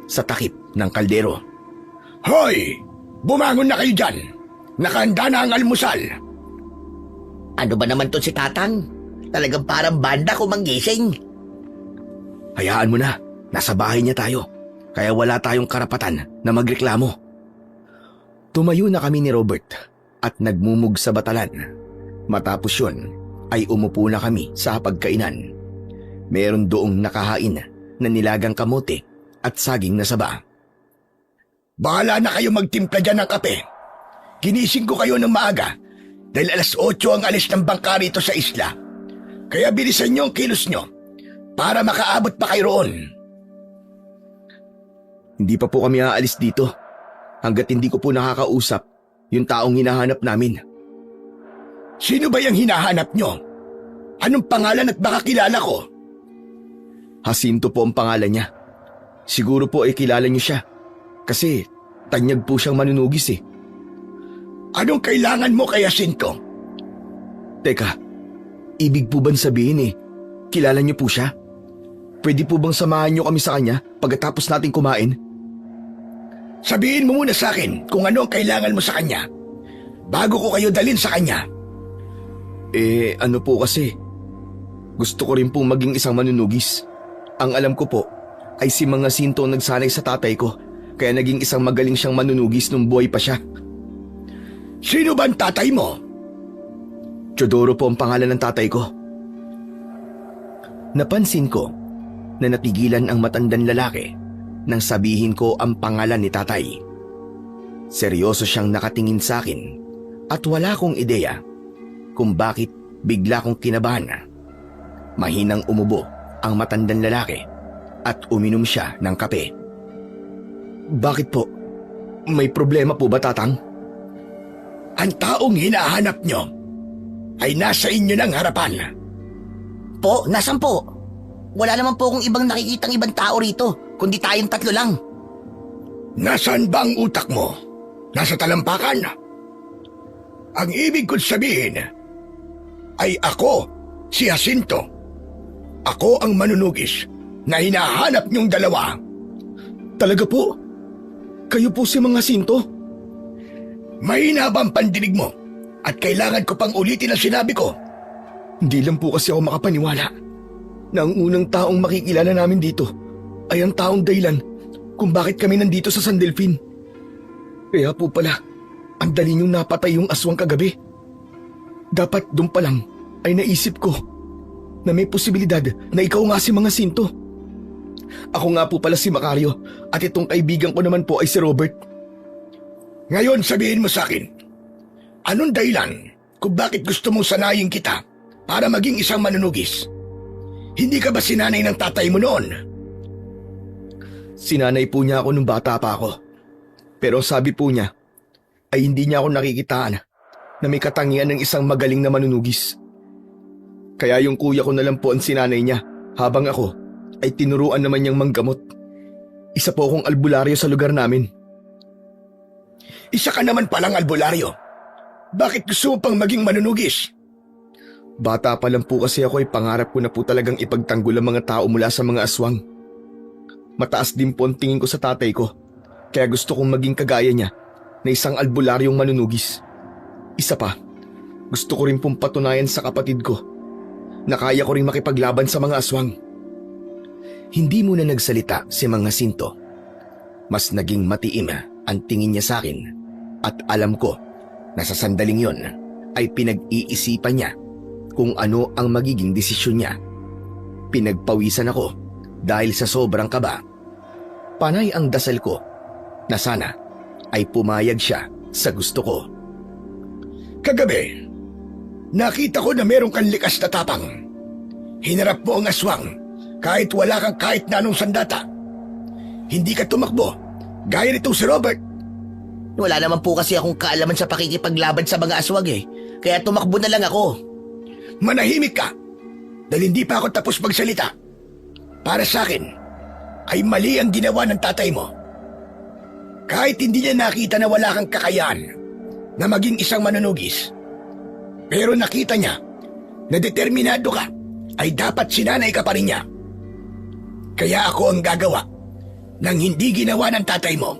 sa takip ng kaldero. Hoy! Bumangon na kayo dyan! Nakahanda na ang almusal! Ano ba naman to si Tatang? Talagang parang banda kung manggising. Hayaan mo na, nasa bahay niya tayo, kaya wala tayong karapatan na magreklamo. Tumayo na kami ni Robert at nagmumug sa batalan. Matapos yun ay umupo na kami sa pagkainan. Meron doong nakahain na nilagang kamote at saging na saba. Bahala na kayo magtimpla dyan ng kape. Ginising ko kayo ng maaga dahil 8:00 ang alis ng bangka rito sa isla. Kaya bilisan nyo ang kilos nyo para makaabot pa kayo roon. Hindi pa po kami aalis dito hanggat hindi ko po nakakausap yung taong hinahanap namin. Sino ba yung hinahanap nyo? Anong pangalan at baka kilala ko? Jacinto po ang pangalan niya. Siguro po ay kilala niyo siya kasi tanyag po siyang manunugis eh. Anong kailangan mo kay Jacinto? Teka, ibig po bang sabihin kilala niyo po siya? Pwede po bang samahan niyo kami sa kanya pagkatapos natin kumain? Sabihin mo muna sa akin kung ano ang kailangan mo sa kanya bago ko kayo dalhin sa kanya. Ano po kasi, gusto ko rin pong maging isang manunugis. Ang alam ko po ay si Mang Jacinto ang nagsanay sa tatay ko kaya naging isang magaling siyang manunugis nung buhay pa siya. Sino ba ang tatay mo? Teodoro po ang pangalan ng tatay ko. Napansin ko na natigilan ang matandang lalaki nang sabihin ko ang pangalan ni tatay. Seryoso siyang nakatingin sa akin at wala akong ideya kung bakit bigla kong kinabahan. Mahinang umubo ang matandang lalaki at uminom siya ng kape. Bakit po? May problema po ba, Tatang? Ang taong hinahanap nyo ay nasa inyo ng harapan. Po, nasan po? Wala naman po akong ibang nakikitang ibang tao rito, kundi tayong 3 lang. Nasaan ba ang utak mo? Nasa talampakan? Ang ibig kong sabihin ay ako, si Jacinto. Ako ang manunugis na hinahanap niyong 2. Talaga po? Kayo po si Mang Jacinto? Mahina ba ang pandinig mo? At kailangan ko pang ulitin ang sinabi ko? Hindi lang po kasi ako makapaniwala na ang unang taong makikilala namin dito ay ang taong dahilan kung bakit kami nandito sa San Delfin. Kaya po pala, ang dali niyong napatay yung aswang kagabi. Dapat doon pa lang ay naisip ko na may posibilidad na ikaw nga si Mang Jacinto. Ako nga po pala si Macario at itong kaibigan ko naman po ay si Robert. Ngayon sabihin mo sa akin, anong dahilan kung bakit gusto mong sanayin kita para maging isang manunugis? Hindi ka ba sinanay ng tatay mo noon? Sinanay po niya ako nung bata pa ako. Pero sabi po niya ay hindi niya ako nakikitaan na may katangian ng isang magaling na manunugis. Kaya yung kuya ko na lang po ang sinanay niya habang ako ay tinuruan naman niyang manggamot. Isa po akong albularyo sa lugar namin. Isa ka naman palang albularyo. Bakit gusto mo pang maging manunugis? Bata pa lang po kasi ako ay pangarap ko na po talagang ipagtanggol ang mga tao mula sa mga aswang. Mataas din po ang tingin ko sa tatay ko, kaya gusto kong maging kagaya niya na isang albularyong manunugis. Isa pa, gusto ko rin pong patunayan sa kapatid ko na kaya ko rin makipaglaban sa mga aswang. Hindi muna nagsalita si Mang Jacinto. Mas naging matiim ang tingin niya sa akin at alam ko na sa sandaling yon ay pinag-iisipan niya kung ano ang magiging desisyon niya. Pinagpawisan ako dahil sa sobrang kaba. Panay ang dasal ko na sana ay pumayag siya sa gusto ko. Kagabi, nakita ko na meron kang likas na tapang. Hinarap mo ang aswang kahit wala kang kahit na anong sandata. Hindi ka tumakbo, gaya nitong si Robert. Wala naman po kasi akong kaalaman sa pakikipaglaban sa mga aswang eh. Kaya tumakbo na lang ako. Manahimik ka, dahil hindi pa ako tapos magsalita. Para sa akin, ay mali ang ginawa ng tatay mo. Kahit hindi niya nakita na wala kang kakayahan na maging isang manunugis, pero nakita niya na determinado ka, ay dapat sinanay ka pa rin niya. Kaya ako ang gagawa ng hindi ginawa ng tatay mo.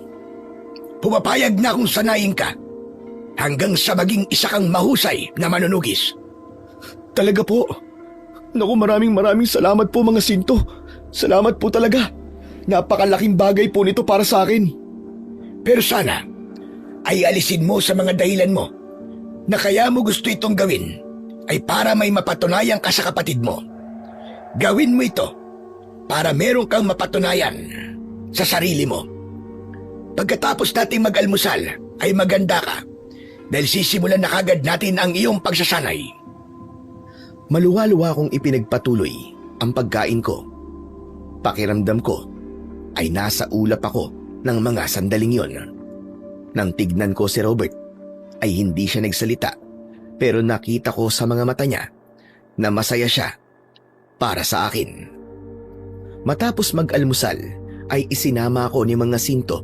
Pumapayag na akong sanayin ka hanggang sa maging isa kang mahusay na manunugis. Talaga po. Naku, maraming salamat po mga Sinto. Salamat po talaga. Napakalaking bagay po nito para sa akin. Pero sana ay alisin mo sa mga dahilan mo na kaya mo gusto itong gawin ay para may mapatunayan ka sa kapatid mo. Gawin mo ito para meron kang mapatunayan sa sarili mo. Pagkatapos nating mag-almusal ay maganda ka dahil sisimulan na kagad natin ang iyong pagsasanay. Maluwa-luwa kong ipinagpatuloy ang pagkain ko. Pakiramdam ko ay nasa ulap ako ng mga sandaling yon. Nang tignan ko si Robert ay hindi siya nagsalita, pero nakita ko sa mga mata niya na masaya siya para sa akin. Matapos mag-almusal ay isinama ako ni Mang Jacinto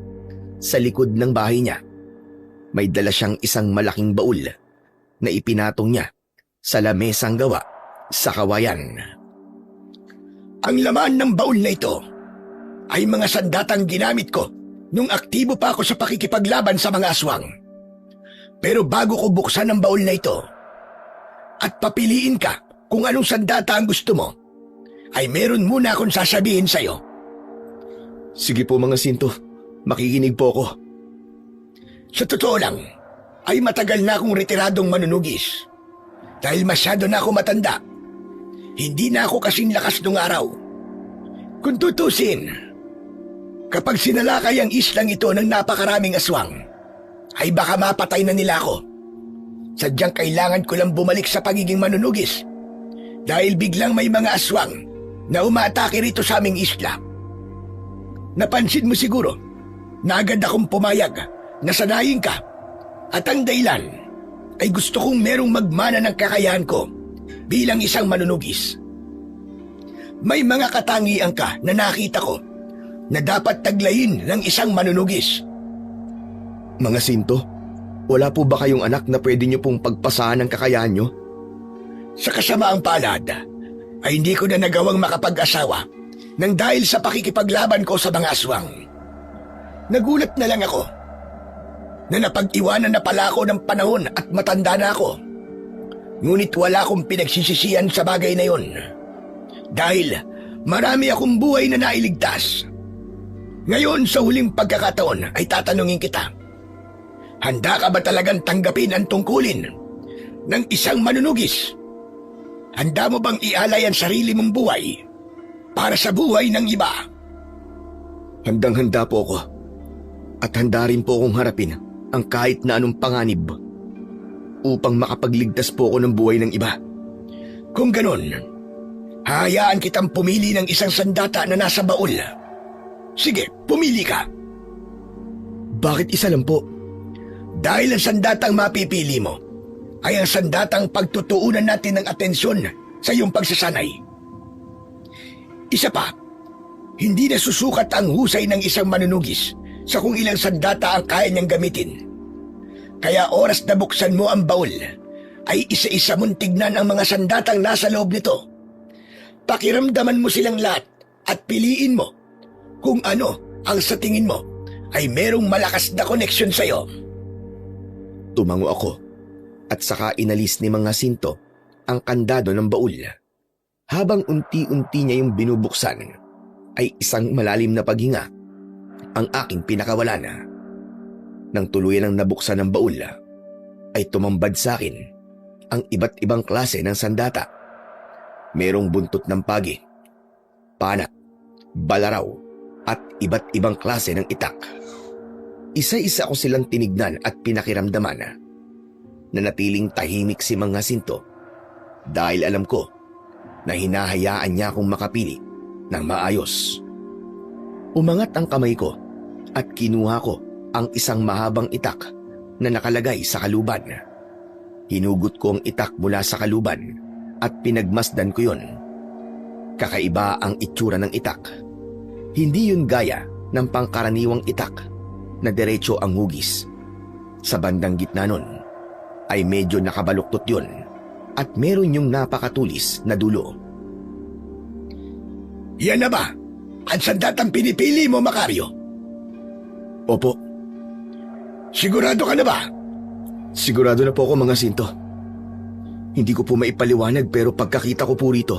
sa likod ng bahay niya. May dala siyang isang malaking baul na ipinatong niya sa lamesang gawa sa kawayan. Ang laman ng baul na ito ay mga sandatang ginamit ko nung aktibo pa ako sa pakikipaglaban sa mga aswang. Pero bago ko buksan ang baul na ito at papiliin ka kung anong sandata ang gusto mo, ay meron muna akong sasabihin sa'yo. Sige po mga Sinto, makikinig po ako. Sa totoo lang, ay matagal na akong retiradong manunugis. Dahil masyado na ako matanda, hindi na ako kasing lakas nung araw. Kung tutusin, kapag sinalakay ang islang ito ng napakaraming aswang, ay baka mapatay na nila ako. Sadyang kailangan ko lang bumalik sa pagiging manunugis dahil biglang may mga aswang na umaatake rito sa aming isla. Napansin mo siguro na agad akong pumayag na sanayin ka at ang dahilan ay gusto kong merong magmana ng kakayahan ko bilang isang manunugis. May mga katangian ka na nakita ko na dapat taglayin ng isang manunugis. Mga Sinto, wala po ba kayong anak na pwede niyo pong pagpasahan ng kakayahan niyo? Sa kasamaang palad, ay hindi ko na nagawang makapag-asawa nang dahil sa pakikipaglaban ko sa mga aswang. Nagulat na lang ako na napag-iwanan na pala ako ng panahon at matanda na ako. Ngunit wala akong pinagsisisihan sa bagay na yon. Dahil marami akong buhay na nailigtas. Ngayon sa huling pagkakataon ay tatanungin kita, handa ka ba talagang tanggapin ang tungkulin ng isang manunugis? Handa mo bang ialay ang sarili mong buhay para sa buhay ng iba? Handang-handa po ako. At handa rin po akong harapin ang kahit na anong panganib upang makapagligtas po ako ng buhay ng iba. Kung ganon, hayaan kitang pumili ng isang sandata na nasa baul. Sige, pumili ka. Bakit isa lang po? Dahil ang sandatang mapipili mo ay ang sandatang pagtutuunan natin ng atensyon sa iyong pagsasanay. Isa pa, hindi na susukat ang husay ng isang manunugis sa kung ilang sandata ang kaya niyang gamitin. Kaya oras na buksan mo ang baul ay isa-isa mong tignan ang mga sandatang nasa loob nito. Pakiramdaman mo silang lahat at piliin mo kung ano ang sa tingin mo ay merong malakas na koneksyon sa'yo. Tumango ako at saka inalis ni Mang Jacinto ang kandado ng baul. Habang unti-unti niya yung binubuksan, ay isang malalim na paghinga ang aking pinakawalan. Nang tuluyan ang nabuksan ng baul, ay tumambad sa akin ang iba't ibang klase ng sandata. Merong buntot ng pagi, pana, balaraw at iba't ibang klase ng itak. Isa-isa ko silang tinignan at pinakiramdaman. Nanatiling tahimik si Mang Jacinto dahil alam ko na hinahayaan niya akong makapili ng maayos. Umangat ang kamay ko at kinuha ko ang isang mahabang itak na nakalagay sa kaluban. Hinugot ko ang itak mula sa kaluban at pinagmasdan ko yun. Kakaiba ang itsura ng itak. Hindi yun gaya ng pangkaraniwang itak na diretso ang hugis. Sa bandang gitna nun ay medyo nakabaluktot yun at meron yung napakatulis na dulo. Yan na ba ang sandatang pinipili mo, Macario? Opo, Sigurado ka na ba? sigurado na po ako, Mang Jacinto. Hindi ko po maipaliwanag pero pagkakita ko po rito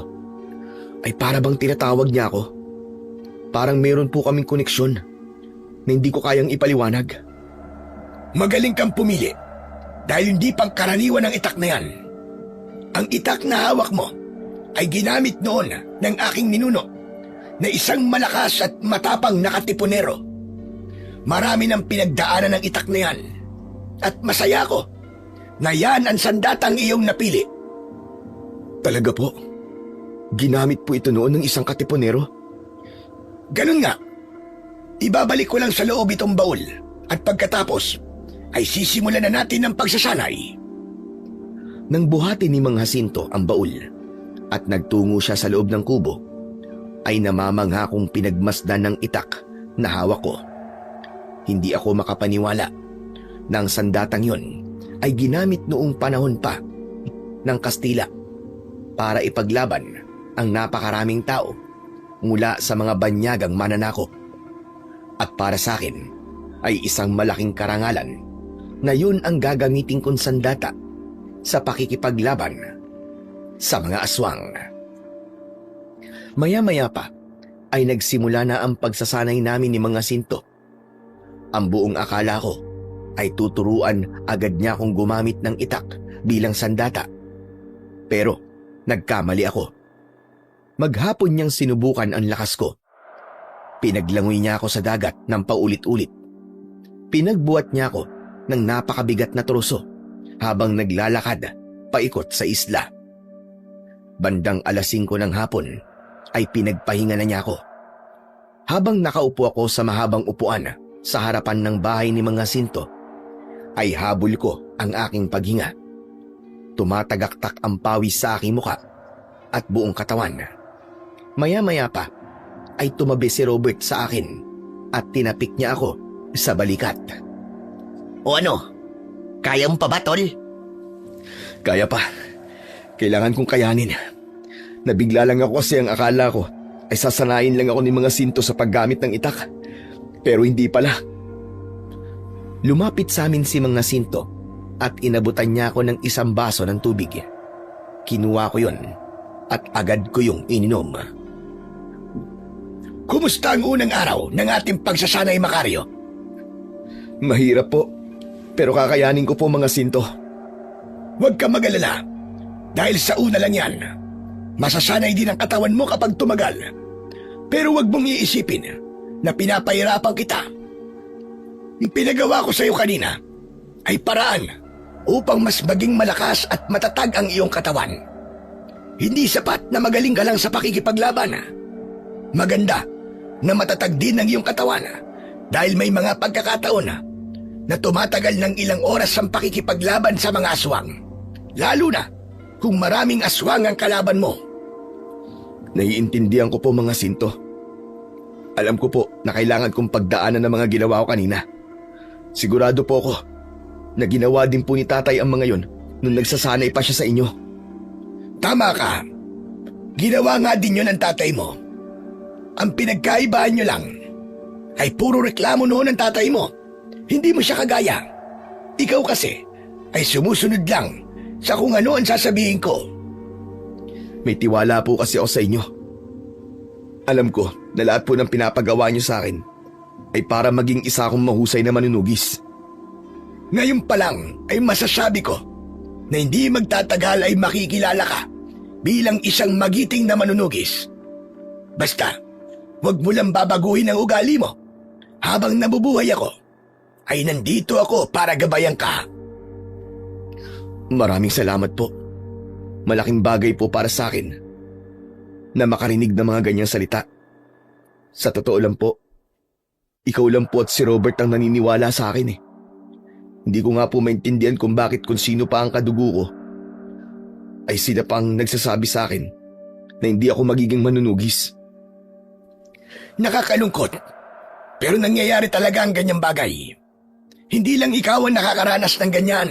ay para bang tinatawag niya ako. Parang meron po kaming koneksyon na hindi ko kayang ipaliwanag. Magaling kang pumili dahil hindi pang karaniwan ang itak na yan. Ang itak na hawak mo ay ginamit noon ng aking ninuno na isang malakas at matapang na katipunero. Marami ng pinagdaanan ng itak na yan at masaya ko na yan ang sandatang iyong napili. Talaga po? Ginamit po ito noon ng isang katipunero? Ganun nga. Ibabalik ko lang sa loob itong baul at pagkatapos ay sisimulan na natin ang pagsasanay. Nang buhati ni Mang Jacinto ang baul at nagtungo siya sa loob ng kubo, ay namamangha kong pinagmasdan ng itak na hawak ko. Hindi ako makapaniwala na ang sandatang yon ay ginamit noong panahon pa ng Kastila para ipaglaban ang napakaraming tao mula sa mga banyagang mananakop. At para sa akin ay isang malaking karangalan na yun ang gagamitin kong sandata sa pakikipaglaban sa mga aswang. Maya-maya pa ay nagsimula na ang pagsasanay namin ni Mang Jacinto. Ang buong akala ko ay tuturuan agad niya akong gumamit ng itak bilang sandata. Pero nagkamali ako. Maghapon niyang sinubukan ang lakas ko. Pinaglangoy niya ako sa dagat ng paulit-ulit. Pinagbuhat niya ako ng napakabigat na troso habang naglalakad paikot sa isla. Bandang 5:00 ng hapon ay pinagpahinga na niya ako. Habang nakaupo ako sa mahabang upuan sa harapan ng bahay ni Mang Jacinto, ay habol ko ang aking paghinga. Tumatagaktak ang pawis sa aking muka at buong katawan. Maya-maya pa ay tumabi si Robert sa akin at tinapik niya ako sa balikat. O ano? Kaya mo pa ba, tol? Kaya pa. Kailangan kong kayanin. Nabigla lang ako kasi ang akala ko ay sasanayin lang ako ni Mang Jacinto sa paggamit ng itak. Pero hindi pala. Lumapit sa amin si Mang Jacinto at inabutan niya ako ng isang baso ng tubig. Kinuha ko yon at agad ko yung ininom. Kumusta ang unang araw ng ating pagsasanay, Macario? Mahirap po, pero kakayanin ko po, Mang Jacinto. Huwag kang mag-alala dahil sa una lang yan. Masasanay din ang katawan mo kapag tumagal. Pero huwag mong iisipin na pinapahirapan kita. Yung pinagawa ko sa iyo kanina ay paraan upang mas maging malakas at matatag ang iyong katawan. Hindi sapat na magaling ka lang sa pakikipaglaban. Maganda na matatag din ang iyong katawan dahil may mga pagkakataon na tumatagal ng ilang oras ang pakikipaglaban sa mga aswang. Lalo na kung maraming aswang ang kalaban mo. Naiintindihan ko po, Mang Jacinto. Alam ko po na kailangan kong pagdaanan ng mga ginawa ko kanina. Sigurado po ako na ginawa din po ni tatay ang mga yon nung nagsasanay pa siya sa inyo. Tama ka. Ginawa nga din yun ng tatay mo. Ang pinagkaibahan nyo lang ay puro reklamo noon ng tatay mo. Hindi mo siya kagaya. Ikaw kasi ay sumusunod lang sa kung ano ang sasabihin ko. May tiwala po kasi ako sa inyo. Alam ko na lahat po ng pinapagawa niyo sa akin ay para maging isa akong mahusay na manunugis. Ngayon pa lang ay masasabi ko na hindi magtatagal ay makikilala ka bilang isang magiting na manunugis. Basta, huwag mo lang babaguhin ang ugali mo. Habang nabubuhay ako, ay nandito ako para gabayan ka. Maraming salamat po. Malaking bagay po para sa akin na makarinig ng mga ganyang salita. Sa totoo lang po, ikaw lang po at si Robert ang naniniwala sa akin eh. Hindi ko nga po maintindihan kung bakit kung sino pa ang kadugo ko ay sila pang nagsasabi sa akin na hindi ako magiging manunugis. Nakakalungkot, pero nangyayari talaga ang ganyang bagay. Hindi lang ikaw ang nakakaranas ng ganyan.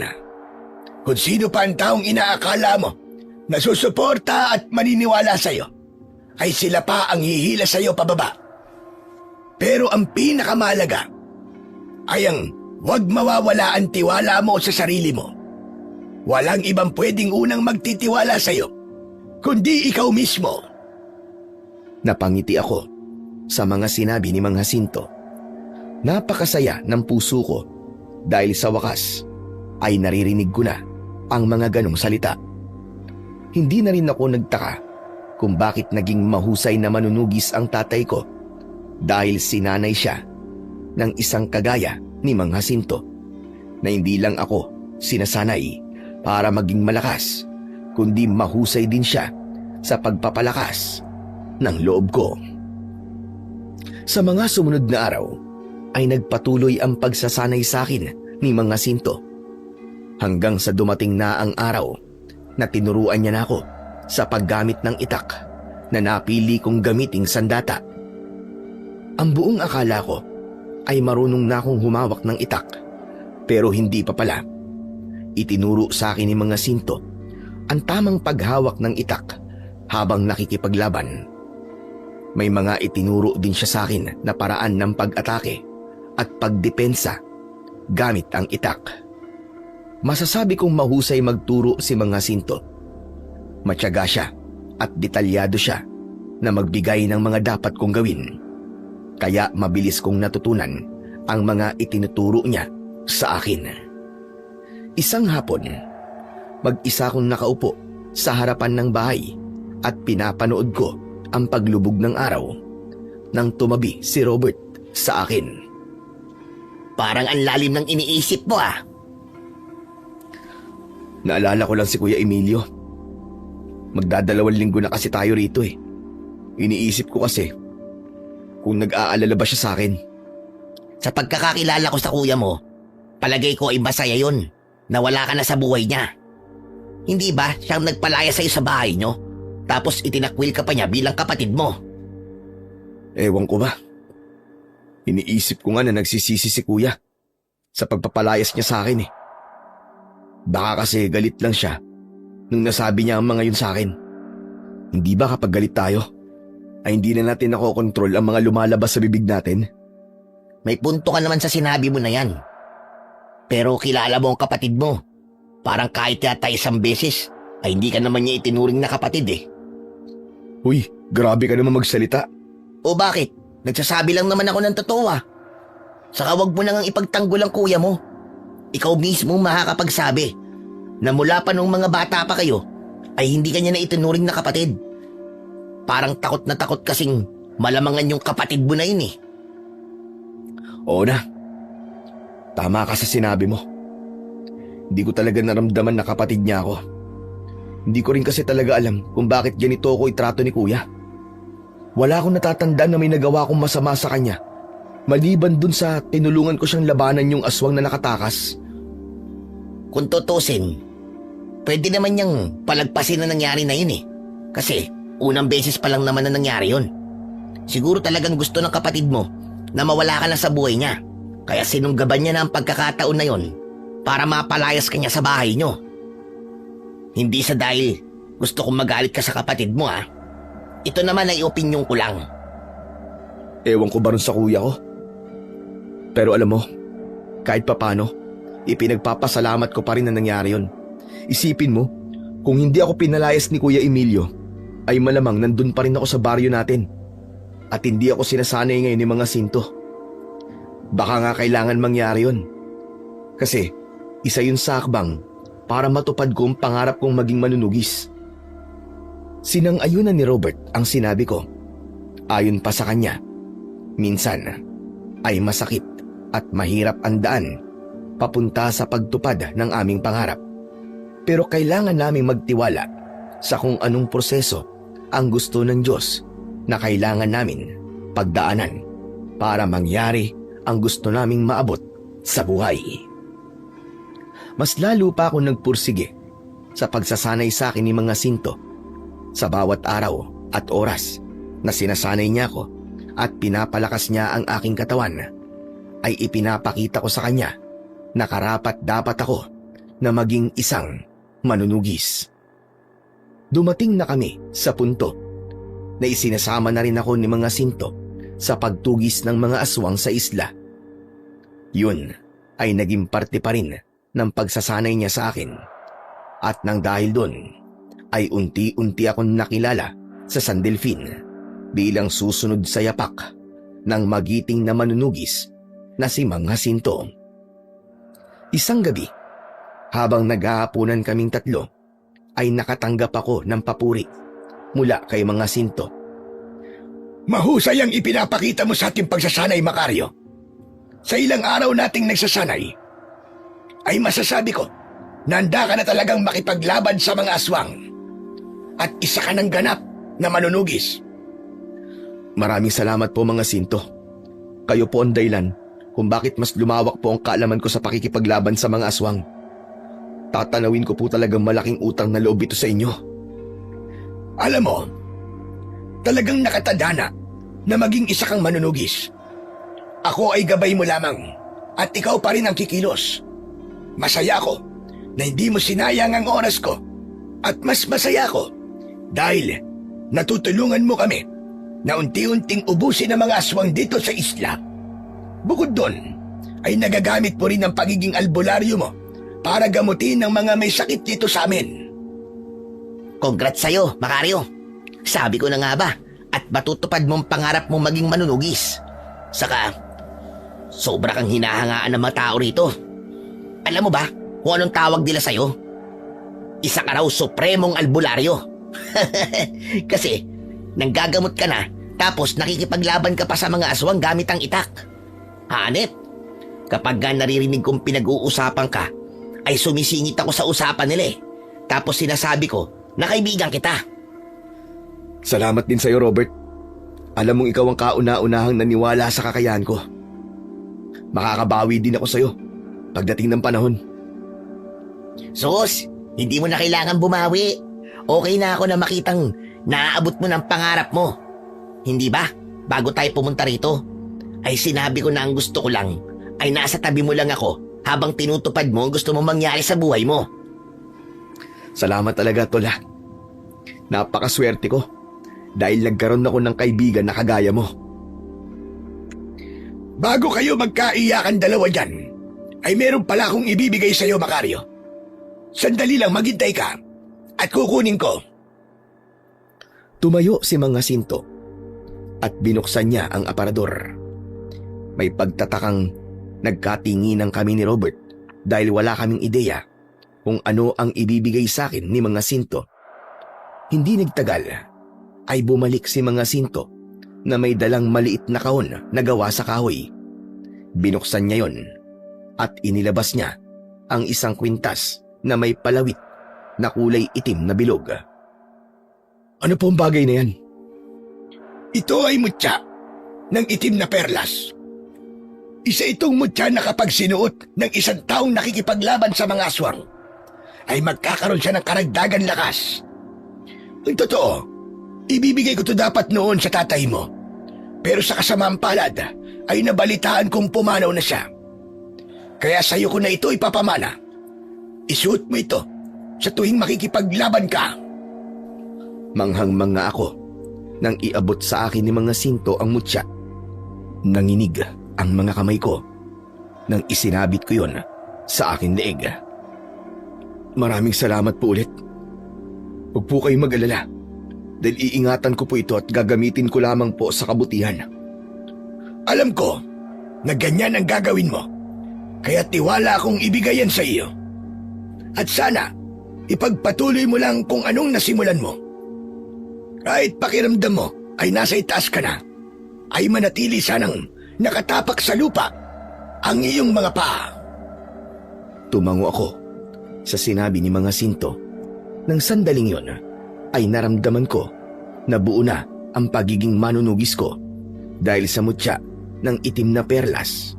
Kung sino pa ang taong inaakala mo na susuporta at maniniwala sa'yo, ay sila pa ang hihila sa'yo pababa. Pero ang pinakamalaga ay ang huwag mawawala ang tiwala mo sa sarili mo. Walang ibang pwedeng unang magtitiwala sa'yo, kundi ikaw mismo. Napangiti ako sa mga sinabi ni Mang Jacinto. Napakasaya ng puso ko dahil sa wakas ay naririnig ko na ang mga ganong salita. Hindi na rin ako nagtaka kung bakit naging mahusay na manunugis ang tatay ko dahil sinanay siya ng isang kagaya ni Mang Jacinto na hindi lang ako sinasanay para maging malakas kundi mahusay din siya sa pagpapalakas ng loob ko. Sa mga sumunod na araw ay nagpatuloy ang pagsasanay sa akin ni Mang Jacinto hanggang sa dumating na ang araw na tinuruan niya na ako sa paggamit ng itak na napili kong gamiting sandata. Ang buong akala ko ay marunong na akong humawak ng itak pero hindi pa pala. Itinuro sa akin ni Mang Jacinto ang tamang paghawak ng itak habang nakikipaglaban. May mga itinuro din siya sa akin na paraan ng pag-atake at pagdepensa gamit ang itak. Masasabi kong mahusay magturo si Mang Jacinto. Matyaga siya at detalyado siya na magbigay ng mga dapat kong gawin. Kaya mabilis kong natutunan ang mga itinuturo niya sa akin. Isang hapon, mag-isa akong nakaupo sa harapan ng bahay at pinapanood ko ang paglubog ng araw nang tumabi si Robert sa akin. Parang ang lalim ng iniisip mo ah. Naalala ko lang si Kuya Emilio. Magdadalawang linggo na kasi tayo rito eh. Iniisip ko kasi kung nag-aalala ba siya sa akin. Sa pagkakakilala ko sa kuya mo, palagay ko ay masaya yun na wala ka na sa buhay niya. Hindi ba siyang nagpalaya sa'yo sa bahay niyo? Tapos itinakwil ka pa niya bilang kapatid mo. Ewan ko ba. Iniisip ko nga na nagsisisi si Kuya sa pagpapalayas niya sa akin eh. Baka kasi galit lang siya nung nasabi niya ang mga yun sa akin. Hindi ba kapag galit tayo ay hindi na natin nakokontrol ang mga lumalabas sa bibig natin? May punto ka naman sa sinabi mo na yan. Pero kilala mo ang kapatid mo. Parang kahit yata isang beses ay hindi ka naman niya itinuring na kapatid eh. Uy, grabe ka naman magsalita. O bakit? Nagsasabi lang naman ako ng totoo ah. Saka wag mo nang ipagtanggol ang kuya mo. Ikaw mismo makakapagsabi na mula pa nung mga bata pa kayo ay hindi ka niya na itinuring na kapatid. Parang takot na takot kasing malamangan yung kapatid mo na yun eh. Oo na. Tama ka sa sinabi mo. Hindi ko talaga naramdaman na kapatid niya ako. Hindi ko rin kasi talaga alam kung bakit ganito ako itrato ni Kuya. Wala akong natatandaan na may nagawa akong masama sa kanya. Maliban dun sa tinulungan ko siyang labanan yung aswang na nakatakas. Kung tutusin, pwede naman niyang palagpasin na nangyari na yun eh. Kasi unang beses pa lang naman na nangyari yun. Siguro talagang gusto ng kapatid mo na mawala ka na sa buhay niya. Kaya sinunggaban niya na ang pagkakataon na yun para mapalayas ka niya sa bahay niyo. Hindi sa dahil gusto kong magalit ka sa kapatid mo ha. Ito naman ay opinyon ko lang. Ewan ko ba rin sa kuya ko? Pero alam mo, kahit papano, ipinagpapasalamat ko pa rin na nangyari yun. Isipin mo, kung hindi ako pinalayas ni Kuya Emilio, ay malamang nandun pa rin ako sa baryo natin. At hindi ako sinasanay ngayon ni mga sinto. Baka nga kailangan mangyari yun. Kasi isa yun sa akbang para matupad ko ang pangarap kong maging manunugis. Sinang-ayunan ni Robert ang sinabi ko. Ayon pa sa kanya, minsan ay masakit at mahirap ang daan papunta sa pagtupad ng aming pangarap. Pero kailangan naming magtiwala sa kung anong proseso ang gusto ng Diyos na kailangan namin pagdaanan para mangyari ang gusto naming maabot sa buhay. Mas lalo pa ako nagpursige sa pagsasanay sa akin ni mga sinto sa bawat araw at oras na sinasanay niya ako at pinapalakas niya ang aking katawan, ay ipinapakita ko sa kanya na karapat dapat ako na maging isang manunugis. Dumating na kami sa punto na isinasama na rin ako ni mga sinto sa pagtugis ng mga aswang sa isla. Yun ay naging parte pa rin ng pagsasanay niya sa akin. At nang dahil doon, ay unti-unti akong nakilala sa San Delfin bilang susunod sa yapak ng magiting na manunugis na si Mang Jacinto. Isang gabi, habang naghahapunan kaming tatlo, ay nakatanggap ako ng papuri mula kay Mang Jacinto. Mahusay ang ipinapakita mo sa ating pagsasanay, Macario. Sa ilang araw nating nagsasanay, ay masasabi ko na handa ka na talagang makipaglaban sa mga aswang at isa ka ng ganap na manunugis. Maraming salamat po Mang Jacinto. Kayo po ang dahilan kung bakit mas lumawak po ang kaalaman ko sa pakikipaglaban sa mga aswang. Tatanawin ko po talagang malaking utang na loob ito sa inyo. Alam mo, talagang nakatadhana na maging isa kang manunugis. Ako ay gabay mo lamang at ikaw pa rin ang kikilos. Masaya ako na hindi mo sinayang ang oras ko at mas masaya ako dahil natutulungan mo kami na unti-unting ubusin ang mga aswang dito sa isla. Bukod doon, ay nagagamit mo rin ang pagiging albularyo mo para gamutin ang mga may sakit dito sa amin. Congrats sa'yo, Macario. Sabi ko na nga ba, at matutupad mong pangarap mong maging manunugis. Saka, sobra kang hinahangaan ng mga tao rito. Alam mo ba kung anong tawag nila sa'yo? Isa ka raw supremong albularyo. Kasi, nanggagamot ka na, tapos nakikipaglaban ka pa sa mga aswang gamit ang itak. Hanep, kapag naririnig kong pinag-uusapan ka, ay sumisingit ako sa usapan nila eh. Tapos sinasabi ko na kaibigan kita. Salamat din sa'yo, Robert. Alam mong ikaw ang kauna-unahang naniwala sa kakayahan ko. Makakabawi din ako sa'yo pagdating ng panahon. Sus, hindi mo na kailangan bumawi. Okay na ako na makitang naaabot mo ng pangarap mo. Hindi ba? Bago tayo pumunta rito, ay sinabi ko na ang gusto ko lang ay nasa tabi mo lang ako habang tinutupad mo ang gusto mong mangyari sa buhay mo. Salamat talaga, Tola. Napakaswerte ko dahil nagkaroon ako ng kaibigan na kagaya mo. Bago kayo magkaiyakan dalawa dyan, ay meron pala akong ibibigay sa iyo, Macario. Sandali lang, maghintay ka at kukunin ko. Tumayo si Mang Jacinto at binuksan niya ang aparador. May pagtatakang nagkatinginan kami ni Robert dahil wala kaming ideya kung ano ang ibibigay sa akin ni Mang Jacinto. Hindi nagtagal ay bumalik si Mang Jacinto na may dalang maliit na kahon na gawa sa kahoy. Binuksan niya yon at inilabas niya ang isang kwintas na may palawit na kulay itim na bilog. Ano po ang bagay na yan? Ito ay mutya ng itim na perlas. Isa itong mutya na kapag sinuot ng isang taong nakikipaglaban sa mga aswang, ay magkakaroon siya ng karagdagan lakas. Ang totoo, ibibigay ko to dapat noon sa tatay mo. Pero sa kasamaang palad, ay nabalitaan kong pumanaw na siya. Kaya sa'yo ko na ito ipapamana. Isuot mo ito sa tuwing makikipaglaban ka. Manghang-manga ako nang iabot sa akin ni Mga Sinto ang mutya. Nanginig ang mga kamay ko nang isinabit ko yon sa aking leeg. Maraming salamat po ulit. Huwag po kayong mag-alala dahil iingatan ko po ito at gagamitin ko lamang po sa kabutihan. Alam ko na ganyan ang gagawin mo, kaya tiwala akong ibigay yan sa iyo. At sana, ipagpatuloy mo lang kung anong nasimulan mo. Kahit pakiramdam mo ay nasa itaas ka na, ay manatili sanang nakatapak sa lupa ang iyong mga paa. Tumango ako sa sinabi ni Mga Sinto. Nang sandaling yon ay naramdaman ko na buo na ang pagiging manunugis ko dahil sa mutya ng itim na perlas.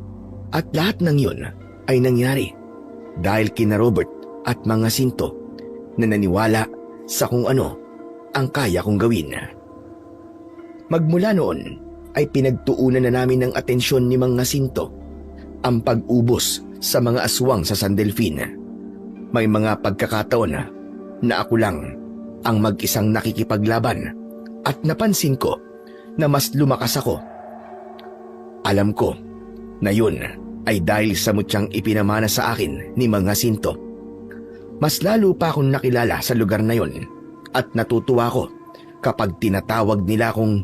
At lahat ng yon ay nangyari dahil kina Robert at Mga Sinto na naniwala sa kung ano ang kaya kong gawin. Magmula noon ay pinagtuunan na namin ng atensyon ni Mga Sinto ang pag-ubos sa mga aswang sa San Delfin. May mga pagkakataon na ako lang ang mag-isang nakikipaglaban at napansin ko na mas lumakas ako. Alam ko na yun ay dahil sa mutyang ipinamana sa akin ni Mga Sinto. Mas lalo pa akong nakilala sa lugar na yon at natutuwa ko kapag tinatawag nila akong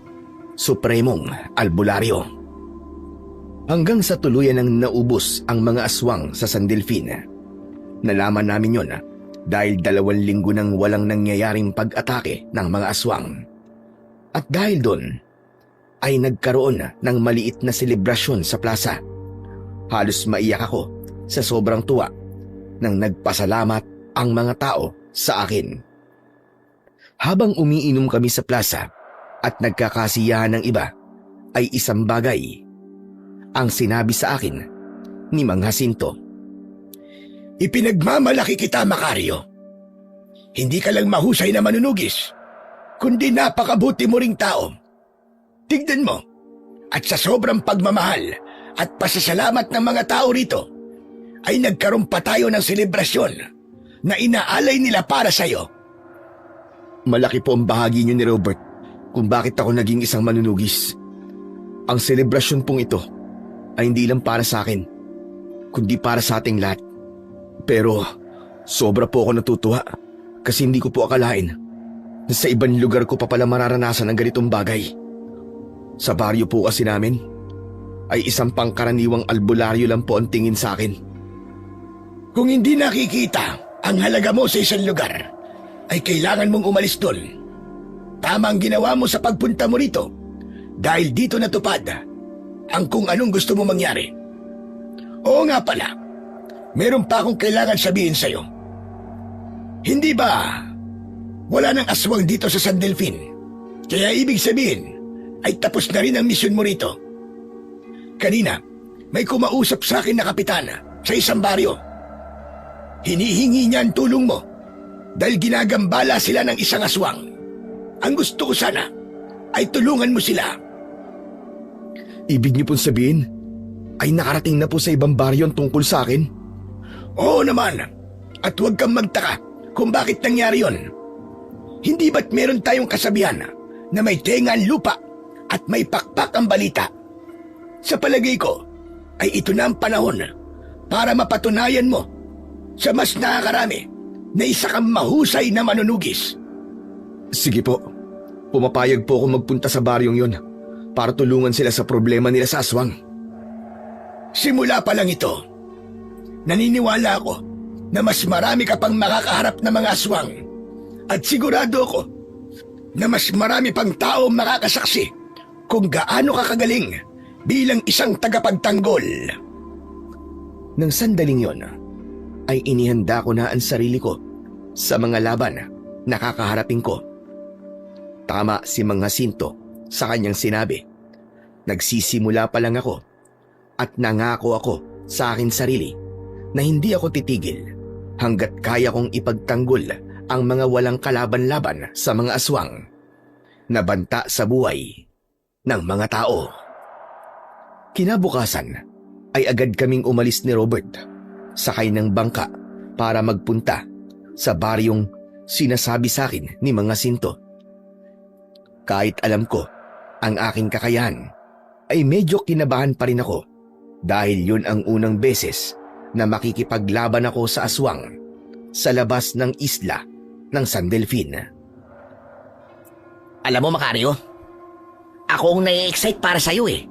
Supremong Albularyo. Hanggang sa tuluyan ng naubos ang mga aswang sa San Delfin. Nalaman namin yon dahil 2 linggo nang walang nangyayaring pag-atake ng mga aswang. At dahil doon, ay nagkaroon ng maliit na selebrasyon sa plaza. Halos maiyak ako sa sobrang tuwa nang nagpasalamat ang mga tao sa akin. Habang umiinom kami sa plaza at nagkakasiyahan ng iba, ay isang bagay ang sinabi sa akin ni Mga Sinto. Ipinagmamalaki kita, Macario. Hindi ka lang mahusay na manunugis, kundi napakabuti mo ring tao. Tignan mo, at sa sobrang pagmamahal at pasasalamat ng mga tao rito, ay nagkaroon pa tayo ng selebrasyon na inaalay nila para sa'yo. Malaki po ang bahagi niyo ni Robert kung bakit ako naging isang manunugis. Ang selebrasyon pong ito ay hindi lang para sa akin, kundi para sa ating lahat. Pero sobra po ako natutuwa kasi hindi ko po akalain na sa ibang lugar ko pa pala mararanasan ang ganitong bagay. Sa baryo po kasi namin ay isang pangkaraniwang albularyo lang po ang tingin sa akin. Kung hindi nakikita ang halaga mo sa isang lugar, ay kailangan mong umalis doon. Tama ang ginawa mo sa pagpunta mo rito dahil dito natupad ang kung anong gusto mo mangyari. Oo nga pala, meron pa akong kailangan sabihin sa'yo. Hindi ba wala nang aswang dito sa San Delfin? Kaya ibig sabihin ay tapos na rin ang misyon mo rito. Kanina, may kumausap sa akin na kapitana sa isang baryo. Hinihingi niya ang tulong mo dahil ginagambala sila ng isang aswang. Ang gusto ko sana ay tulungan mo sila. Ibig niyo pong sabihin ay nakarating na po sa ibang baryo ang tungkol sa akin? Oo naman, at huwag kang magtaka kung bakit nangyari yon. Hindi ba't meron tayong kasabihan na may tenga ang lupa at may pakpak ang balita? Sa palagay ko, ay ito na ang panahon para mapatunayan mo sa mas nakakarami na isa kang mahusay na manunugis. Sige po, pumapayag po ako magpunta sa baryong yon para tulungan sila sa problema nila sa aswang. Simula pa lang ito, naniniwala ako na mas marami ka pang makakaharap na mga aswang at sigurado ako na mas marami pang tao makakasaksi kung gaano ka kagaling bilang isang tagapagtanggol. Nang sandaling yon, ay inihanda ko na ang sarili ko sa mga laban na kakaharapin ko. Tama si Mga Sinto sa kanyang sinabi. Nagsisimula pa lang ako at nangako ako sa akin sarili na hindi ako titigil hanggat kaya kong ipagtanggol ang mga walang kalaban-laban sa mga aswang na banta sa buhay ng mga tao. Kinabukasan ay agad kaming umalis ni Robert, sakay ng bangka para magpunta sa baryong sinasabi sa akin ni mga Sinto. Kahit alam ko ang aking kakayahan, ay medyo kinabahan pa rin ako dahil yun ang unang beses na makikipaglaban ako sa aswang sa labas ng isla ng San Delfin. Alam mo, Macario, ako ang nai-excite para sa'yo eh.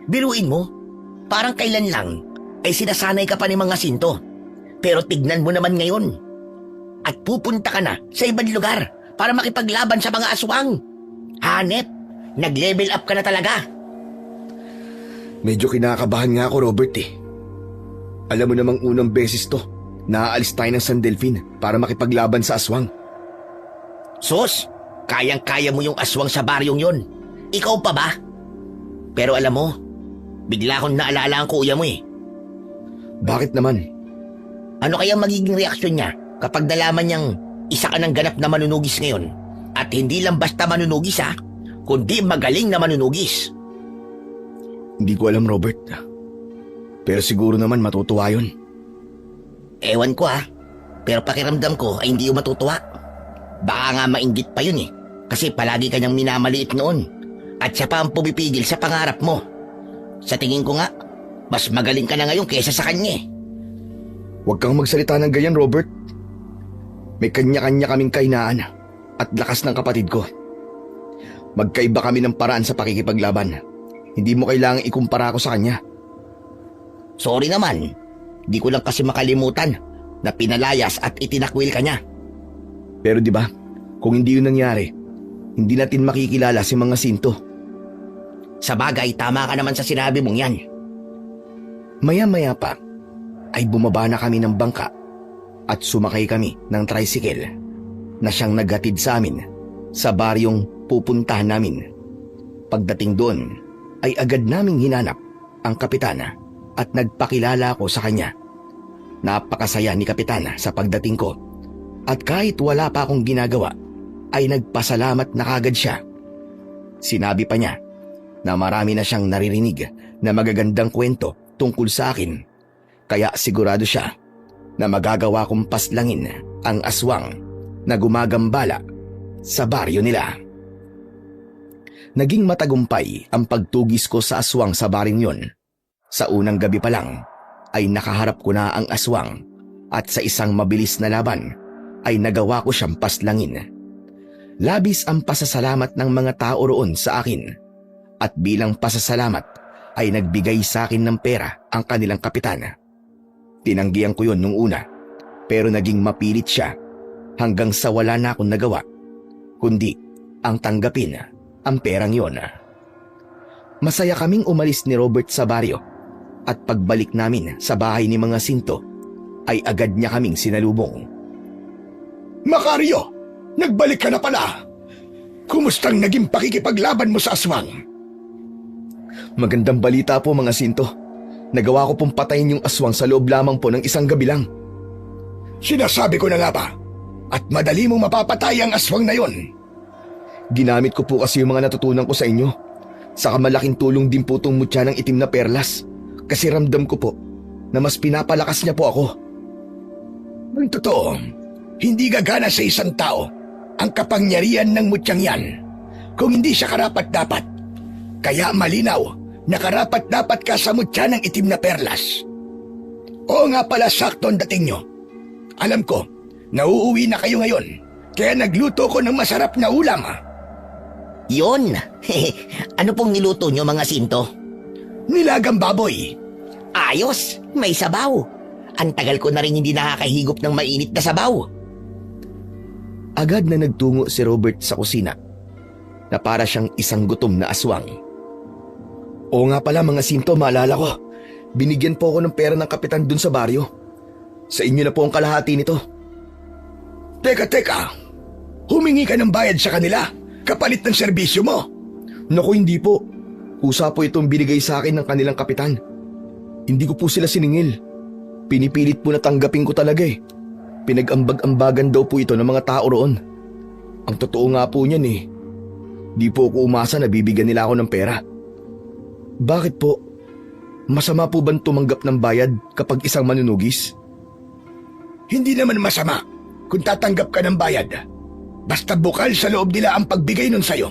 Biruin mo, parang kailan lang ay sinasanay ka pa ni mga Sinto. Pero tignan mo naman ngayon. At pupunta ka na sa ibang lugar para makipaglaban sa mga aswang. Hanep, nag-level up ka na talaga. Medyo kinakabahan nga ako, Robert eh. Alam mo namang unang beses to, naaalis tayo ng San Delfin para makipaglaban sa aswang. Sus, kayang-kaya mo yung aswang sa baryong yon. Ikaw pa ba? Pero alam mo, bigla akong naalala ang kuya mo eh. Bakit naman? Ano kayang magiging reaksyon niya kapag nalaman niyang isa ka ng ganap na manunugis ngayon? At hindi lang basta manunugis ha, kundi magaling na manunugis. Hindi ko alam, Robert. Pero siguro naman matutuwa yun. Ewan ko ha, pero pakiramdam ko ay hindi yung matutuwa. Baka nga mainggit pa yun eh, kasi palagi kanyang minamaliit noon. At siya pa ang pumipigil sa pangarap mo. Sa tingin ko nga, mas magaling ka na ngayon kaysa sa kanya eh. Huwag kang magsalita ng ganyan, Robert. May kanya-kanya kaming kahinaan at lakas ng kapatid ko. Magkaiba kami ng paraan sa pakikipaglaban. Hindi mo kailangang ikumpara ako sa kanya. Sorry naman, di ko lang kasi makalimutan na pinalayas at itinakwil ka niya. Pero di ba, kung hindi yun nangyari, hindi natin makikilala si mga Sinto. Sa bagay, tama ka naman sa sinabi mong yan. Maya-maya pa, ay bumaba na kami ng bangka at sumakay kami ng tricycle na siyang naghatid sa amin sa baryong pupuntahan namin. Pagdating doon, ay agad naming hinanap ang kapitana at nagpakilala ko sa kanya. Napakasaya ni kapitana sa pagdating ko at kahit wala pa akong ginagawa, ay nagpasalamat na kagad siya. Sinabi pa niya na marami na siyang naririnig na magagandang kwento tungkol sa akin, kaya sigurado siya na magagawa kong paslangin ang aswang na gumagambala sa baryo nila. Naging matagumpay ang pagtugis ko sa aswang sa baring yon. Sa unang gabi pa lang ay nakaharap ko na ang aswang at sa isang mabilis na laban ay nagawa ko siyang paslangin. Labis ang pasasalamat ng mga tao roon sa akin at bilang pasasalamat ay nagbigay sa akin ng pera ang kanilang kapitana. Tinanggihan ko yon nung una pero naging mapilit siya hanggang sa wala na akong nagawa kundi ang tanggapin ang perang yon. Masaya kaming umalis ni Robert sa baryo at pagbalik namin sa bahay ni mga Sinto ay agad niya kaming sinalubong. Macario, nagbalik ka na pala. Kumustang naging pakikipaglaban mo sa aswang? Magandang balita po mga Sinto. Nagawa ko pong patayin yung aswang sa loob lamang po ng isang gabi lang. Sinasabi ko na nga ba, at madali mong mapapatay ang aswang na yon. Ginamit ko po kasi yung mga natutunan ko sa inyo. Saka malaking tulong din po itong mutya ng itim na perlas. Kasi ramdam ko po na mas pinapalakas niya po ako. Ang totoo, hindi gagana sa isang tao ang kapangyarihan ng mutyang yan kung hindi siya karapat-dapat. Kaya malinaw na karapat-dapat ka sa mutya ng itim na perlas. Oo nga pala, sakto ang dating nyo. Alam ko, nauuwi na kayo ngayon, kaya nagluto ko ng masarap na ulam. Yon! Ano pong niluto nyo mga Sinto? Nilagang baboy. Ayos! May sabaw! Ang tagal ko na rin hindi nakakahigop ng mainit na sabaw. Agad na nagtungo si Robert sa kusina na para siyang isang gutom na aswang. Oo nga pala mga Sinto, maalala ko. Binigyan po ako ng pera ng kapitan dun sa baryo. Sa inyo na po ang kalahati nito. Teka. Humingi ka ng bayad sa kanila kapalit ng serbisyo mo. Naku, hindi po. Usa po itong binigay sa akin ng kanilang kapitan. Hindi ko po sila siningil. Pinipilit po na tanggapin ko talaga eh. Pinag-ambag-ambagan daw po ito ng mga tao roon. Ang totoo nga po niyan eh. Di po ako umasa na bibigyan nila ako ng pera. Bakit po? Masama po bang tumanggap ng bayad kapag isang manunugis? Hindi naman masama kung tatanggap ka ng bayad. Basta bukal sa loob nila ang pagbigay nun sa'yo.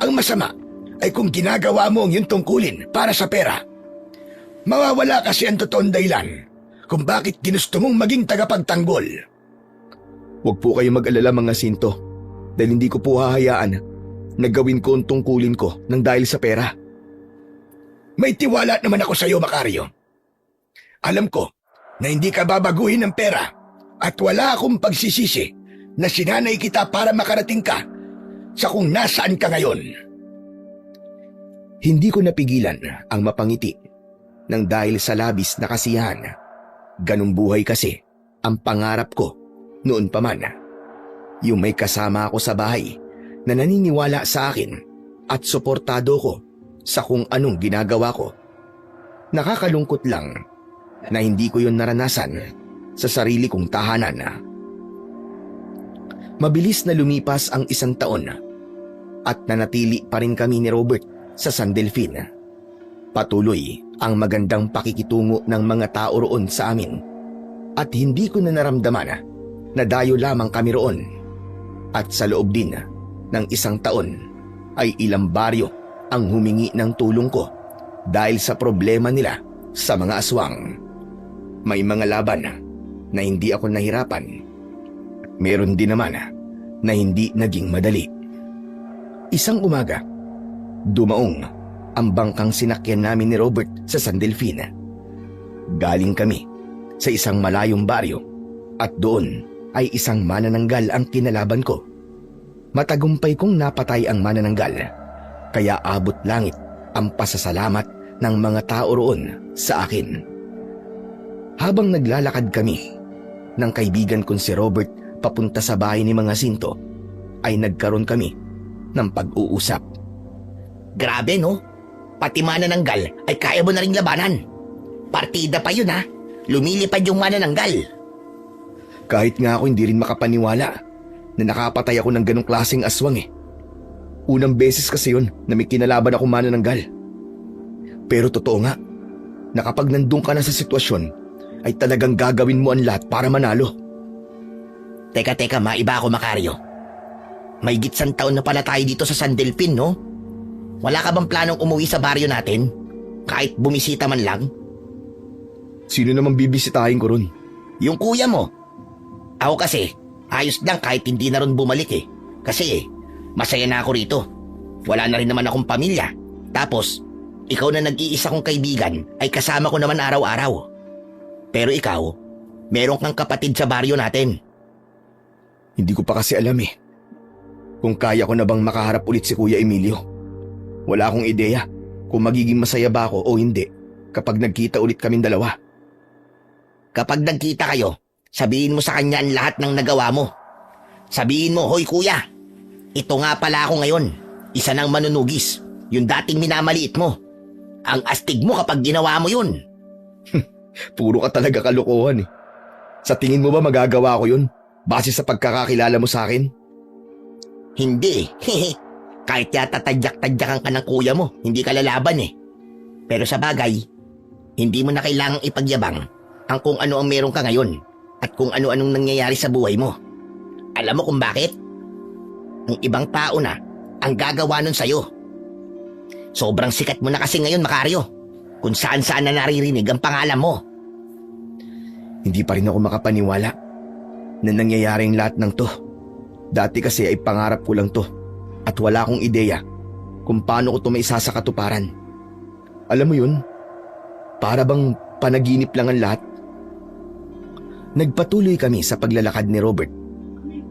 Ang masama ay kung ginagawa mo ang iyong tungkulin para sa pera. Mawawala kasi ang totoong dahilan kung bakit ginusto mong maging tagapagtanggol. Huwag po kayo mag-alala mga Sinto, dahil hindi ko po hahayaan na gawin ko ang tungkulin ko ng dahil sa pera. May tiwala naman ako sa iyo, Macario. Alam ko na hindi ka babaguhin ng pera at wala akong pagsisisi na sinanay kita para makarating ka sa kung nasaan ka ngayon. Hindi ko napigilan ang mapangiti nang dahil sa labis na kasiyahan. Ganong buhay kasi ang pangarap ko noon pa man. Yung may kasama ako sa bahay na naniniwala sa akin at suportado ko sa kung anong ginagawa ko. Nakakalungkot lang na hindi ko yun naranasan sa sarili kong tahanan. Mabilis na lumipas ang 1 taon at nanatili pa rin kami ni Robert sa San Delfin. Patuloy ang magandang pakikitungo ng mga tao roon sa amin at hindi ko na naramdaman na dayo lamang kami roon. At sa loob din ng 1 taon ay ilang baryo ang humingi ng tulong ko dahil sa problema nila sa mga aswang. May mga laban na hindi ako nahirapan. Meron din naman na hindi naging madali. Isang umaga, dumaong ang bangkang sinakyan namin ni Robert sa San Delfin. Galing kami sa isang malayong baryo at doon ay isang manananggal ang kinalaban ko. Matagumpay kong napatay ang manananggal, kaya abot langit ang pasasalamat ng mga tao roon sa akin. Habang naglalakad kami ng kaibigan kong si Robert papunta sa bahay ni mga Sinto, ay nagkaroon kami ng pag-uusap. Grabe no? Pati manananggal ay kaya mo na ring labanan. Partida pa yun ha. Lumilipad yung manananggal. Kahit nga ako hindi rin makapaniwala na nakapatay ako ng ganong klaseng aswang eh. Unang beses kasi yun na may kinalaban ako manananggal. Pero totoo nga, na kapag nandun ka na sa sitwasyon, ay talagang gagawin mo ang lahat para manalo. Teka, maiba ako, Macario. May gitsang taon na pala tayo dito sa San Delfin, no? Wala ka bang planong umuwi sa baryo natin? Kahit bumisita man lang? Sino namang bibisitahin ko ron? Yung kuya mo. Ako kasi, ayos lang kahit hindi na ron bumalik eh. Kasi masaya na ako rito. Wala na rin naman akong pamilya. Tapos, ikaw na nag-iisa kong kaibigan ay kasama ko naman araw-araw. Pero ikaw, meron kang kapatid sa baryo natin. Hindi ko pa kasi alam eh kung kaya ko na bang makaharap ulit si Kuya Emilio. Wala akong ideya kung magiging masaya ba ako o hindi kapag nagkita ulit kaming dalawa. Kapag nagkita kayo, sabihin mo sa kanya ang lahat ng nagawa mo. Sabihin mo, "Hoy kuya, ito nga pala ako ngayon. Isa ng manunugis, yung dating minamaliit mo. Ang astig mo kapag ginawa mo yun." Puro ka talaga kalokohan eh. Sa tingin mo ba magagawa ko yun base sa pagkakakilala mo sa akin? Hindi. Kahit yata tadyak-tadyakan ka ng kuya mo, hindi ka lalaban eh. Pero sa bagay, hindi mo na kailangang ipagyabang ang kung ano ang meron ka ngayon at kung ano-anong nangyayari sa buhay mo. Alam mo kung bakit? Ang ibang tao na ang gagawa nun sa'yo. Sobrang sikat mo na kasi ngayon, Macario. Kung saan-saan na naririnig ang pangalan mo. Hindi pa rin ako makapaniwala na nangyayari ang lahat ng to. Dati kasi ay pangarap ko lang to at wala akong ideya kung paano ko to maisa sa katuparan. Alam mo yun, para bang panaginip lang ang lahat. Nagpatuloy kami sa paglalakad ni Robert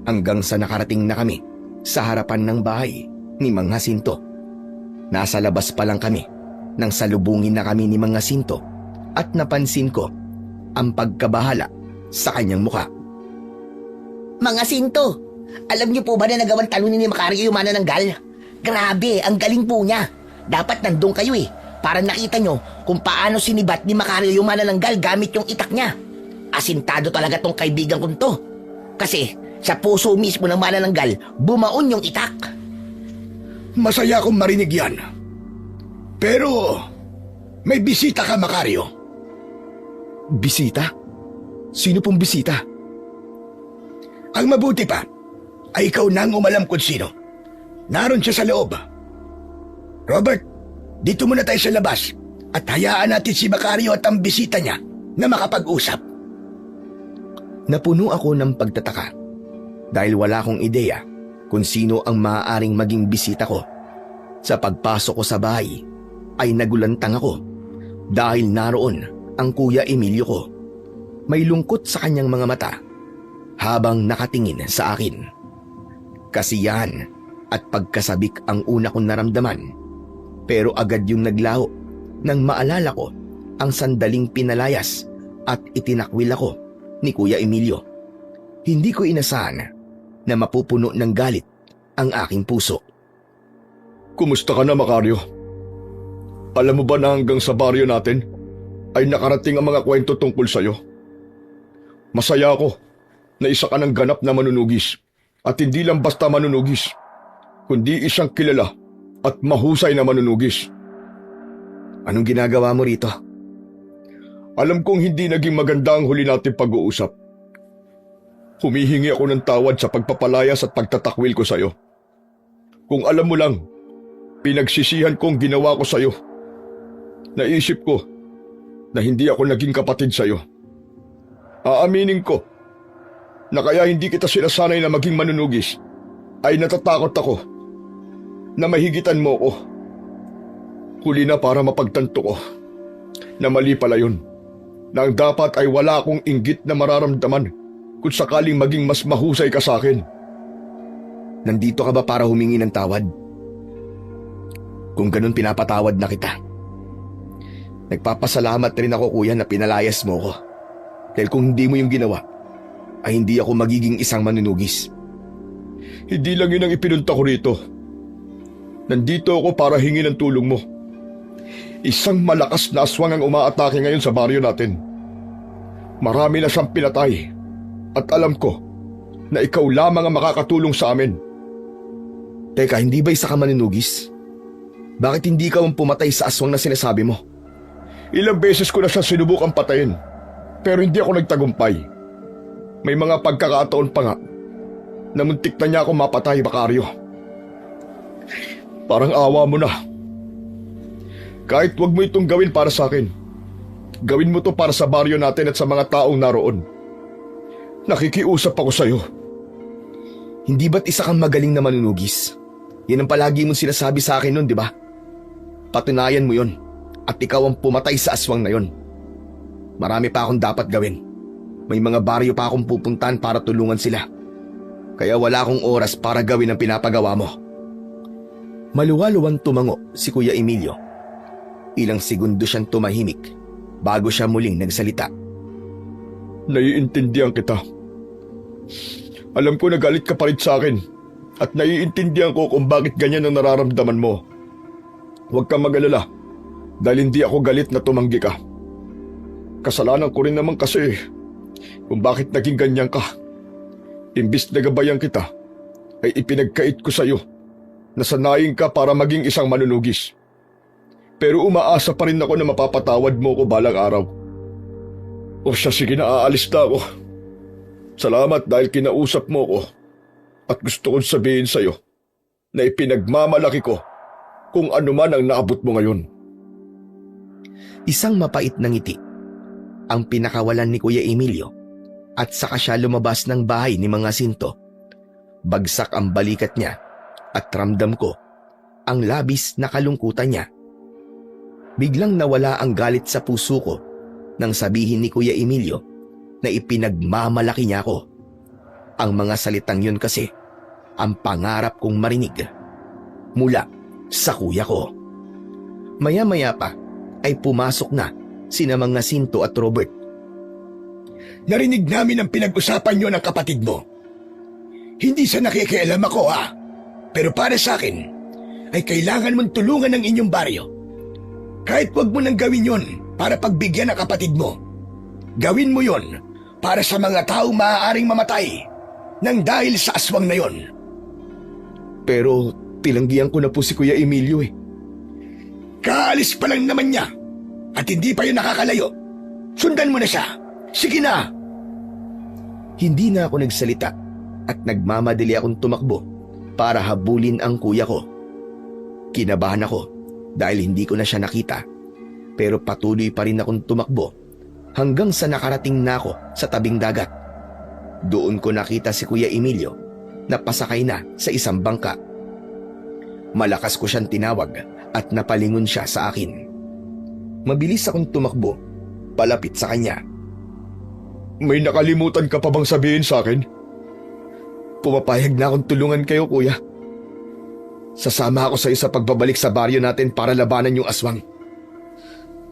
hanggang sa nakarating na kami sa harapan ng bahay ni Mang Jacinto. Nasa labas pa lang kami nang salubungin na kami ni Mang Jacinto at napansin ko ang pagkabahala sa kanyang mukha. Mga Sinto, alam niyo po ba na nagawang talunin ni Macario yung manananggal? Grabe, ang galing po niya. Dapat nandun kayo eh, para nakita nyo kung paano sinibat ni Macario yung manananggal gamit yung itak niya. Asintado talaga tong kaibigan kong to. Kasi sa puso mismo ng manananggal, bumaon yung itak. Masaya akong marinig yan. Pero may bisita ka, Macario. Bisita? Sino pong bisita? Ang mabuti pa, ay ikaw nang umalam kung sino. Naroon siya sa loob. Robert, dito muna tayo sa labas at hayaan natin si Macario at ang bisita niya na makapag-usap. Napuno ako ng pagtataka dahil wala akong ideya kung sino ang maaaring maging bisita ko. Sa pagpasok ko sa bahay ay nagulantang ako dahil naroon ang Kuya Emilio ko. May lungkot sa kanyang mga mata habang nakatingin sa akin. Kasiyahan at pagkasabik ang una kong naramdaman, pero agad yung naglaho nang maalala ko ang sandaling pinalayas at itinakwil ako ni Kuya Emilio. Hindi ko inasahan na mapupuno ng galit ang aking puso. Kumusta ka na, Macario? Alam mo ba na hanggang sa baryo natin ay nakarating ang mga kwento tungkol sa'yo? Masaya ako na isa ka ng ganap na manunugis at hindi lang basta manunugis, kundi isang kilala at mahusay na manunugis. Anong ginagawa mo rito? Alam kong hindi naging maganda ang huli nating pag-uusap. Humihingi ako ng tawad sa pagpapalayas at pagtatakwil ko sa'yo. Kung alam mo lang, pinagsisihan kong ginawa ko sa'yo. Naisip ko na hindi ako naging kapatid sa'yo. Aaminin ko na kaya hindi kita sinasanay na maging manunugis ay natatakot ako na mahigitan mo ko. Huli na para mapagtanto ko na mali pala yun, na ang dapat ay wala akong inggit na mararamdaman kung sakaling maging mas mahusay ka sa akin. Nandito ka ba para humingi ng tawad? Kung ganun, pinapatawad na kita. Nagpapasalamat rin ako, kuya, na pinalayas mo ko. Dahil kung hindi mo yung ginawa, ay hindi ako magiging isang manunugis. Hindi lang yun ang ipinunta ko rito. Nandito ako para hingi ng tulong mo. Isang malakas na aswang ang umaatake ngayon sa baryo natin. Marami na siyang pinatay. At alam ko na ikaw lamang ang makakatulong sa amin. Teka, hindi ba isa ka manunugis? Bakit hindi ikaw ang pumatay sa aswang na sinasabi mo? Ilang beses ko na siya sinubukang patayin, pero hindi ako nagtagumpay. May mga pagkakataon pa nga na muntik na niya ako mapatay, Macario. Parang awa mo na. Kahit wag mo itong gawin para sa akin, gawin mo to para sa baryo natin at sa mga taong naroon. Nakikiusap ako sa'yo. Hindi ba't isa kang magaling na manunugis? Yan ang palagi mong sinasabi sa akin nun, di ba? Patunayan mo yon at ikaw ang pumatay sa aswang na yon. Marami pa akong dapat gawin. May mga baryo pa akong pupuntahan para tulungan sila. Kaya wala akong oras para gawin ang pinapagawa mo. Maluwaluwang tumango si Kuya Emilio. Ilang segundo siyang tumahimik bago siya muling nagsalita. Naiintindihan kita. Alam ko na galit ka pa rin sa akin at naiintindihan ko kung bakit ganyan ang nararamdaman mo. Huwag kang mag-alala dahil hindi ako galit na tumanggi ka. Kasalanan ko rin naman kasi kung bakit naging ganyan ka. Imbis na gabayan kita, ay ipinagkait ko sa iyo na sanayin ka para maging isang manunugis. Pero umaasa pa rin ako na mapapatawad mo ko balang araw. O siya, sige na, aalis na ako. Salamat dahil kinausap mo ko at gusto kong sabihin sa iyo na ipinagmamalaki ko kung ano man ang naabot mo ngayon. Isang mapait na ngiti ang pinakawalan ni Kuya Emilio at saka siya lumabas ng bahay ni Mga Sinto. Bagsak ang balikat niya at ramdam ko ang labis na kalungkutan niya. Biglang nawala ang galit sa puso ko nang sabihin ni Kuya Emilio na ipinagmamalaki niya ako. Ang mga salitang yun kasi ang pangarap kong marinig mula sa kuya ko. Maya-maya pa ay pumasok na sina Mga Sinto at Robert. Narinig namin ang pinag-usapan niyo ng kapatid mo. Hindi sa nakikialam ako pero para sa akin ay kailangan mong tulungan ng inyong baryo. Kahit wag mo nang gawin yon para pagbigyan ng kapatid mo, gawin mo yon para sa mga taong maaaring mamatay nang dahil sa aswang na yon. Pero tilanggihan ko na po si Kuya Emilio eh. Kaalis pa lang naman niya at hindi pa yun nakakalayo. Sundan mo na siya. Sige na. Hindi na ako nagsalita at nagmamadali akong tumakbo para habulin ang kuya ko. Kinabahan ako dahil hindi ko na siya nakita, pero patuloy pa rin akong tumakbo hanggang sa nakarating na ako sa tabing dagat. Doon ko nakita si Kuya Emilio na pasakay na sa isang bangka. Malakas ko siyang tinawag at napalingon siya sa akin. Mabilis akong tumakbo palapit sa kanya. May nakalimutan ka pa bang sabihin sa akin? Pumapayag na akong tulungan kayo, kuya. Sasama ako sa iyo sa pagbabalik sa baryo natin para labanan yung aswang.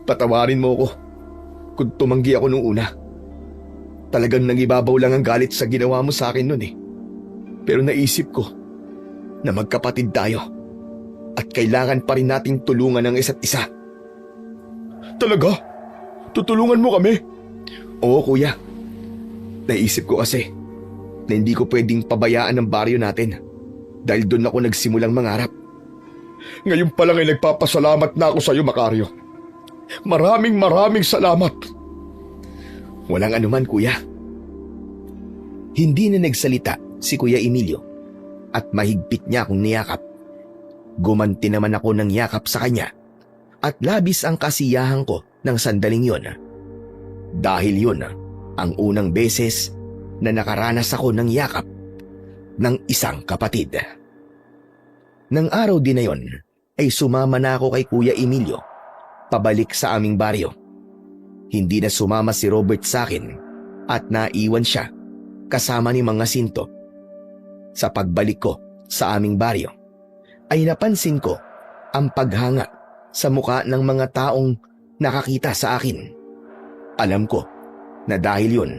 Patawarin mo ako kung tumanggi ako nung una. Talagang nangibabaw lang ang galit sa ginawa mo sa akin nun eh. Pero naisip ko na magkapatid tayo at kailangan pa rin nating tulungan ang isa't isa. Talaga? Tutulungan mo kami? Oo, kuya. Naisip ko kasi na hindi ko pwedeng pabayaan ang baryo natin dahil doon ako nagsimulang mangarap. Ngayon pa lang ay nagpapasalamat na ako sa iyo, Macario. Maraming salamat. Walang anuman, kuya. Hindi na nagsalita si Kuya Emilio at mahigpit niya akong niyakap. Gumanti naman ako ng yakap sa kanya at labis ang kasiyahan ko ng sandaling yon. Dahil yun ang unang beses na nakaranas ako ng yakap ng isang kapatid. Nang araw din na yon ay sumama na ako kay Kuya Emilio pabalik sa aming baryo. Hindi na sumama si Robert sa akin at naiwan siya kasama ni Mang Jacinto. Sa pagbalik ko sa aming baryo ay napansin ko ang paghanga sa muka ng mga taong nakakita sa akin. Alam ko na dahil yun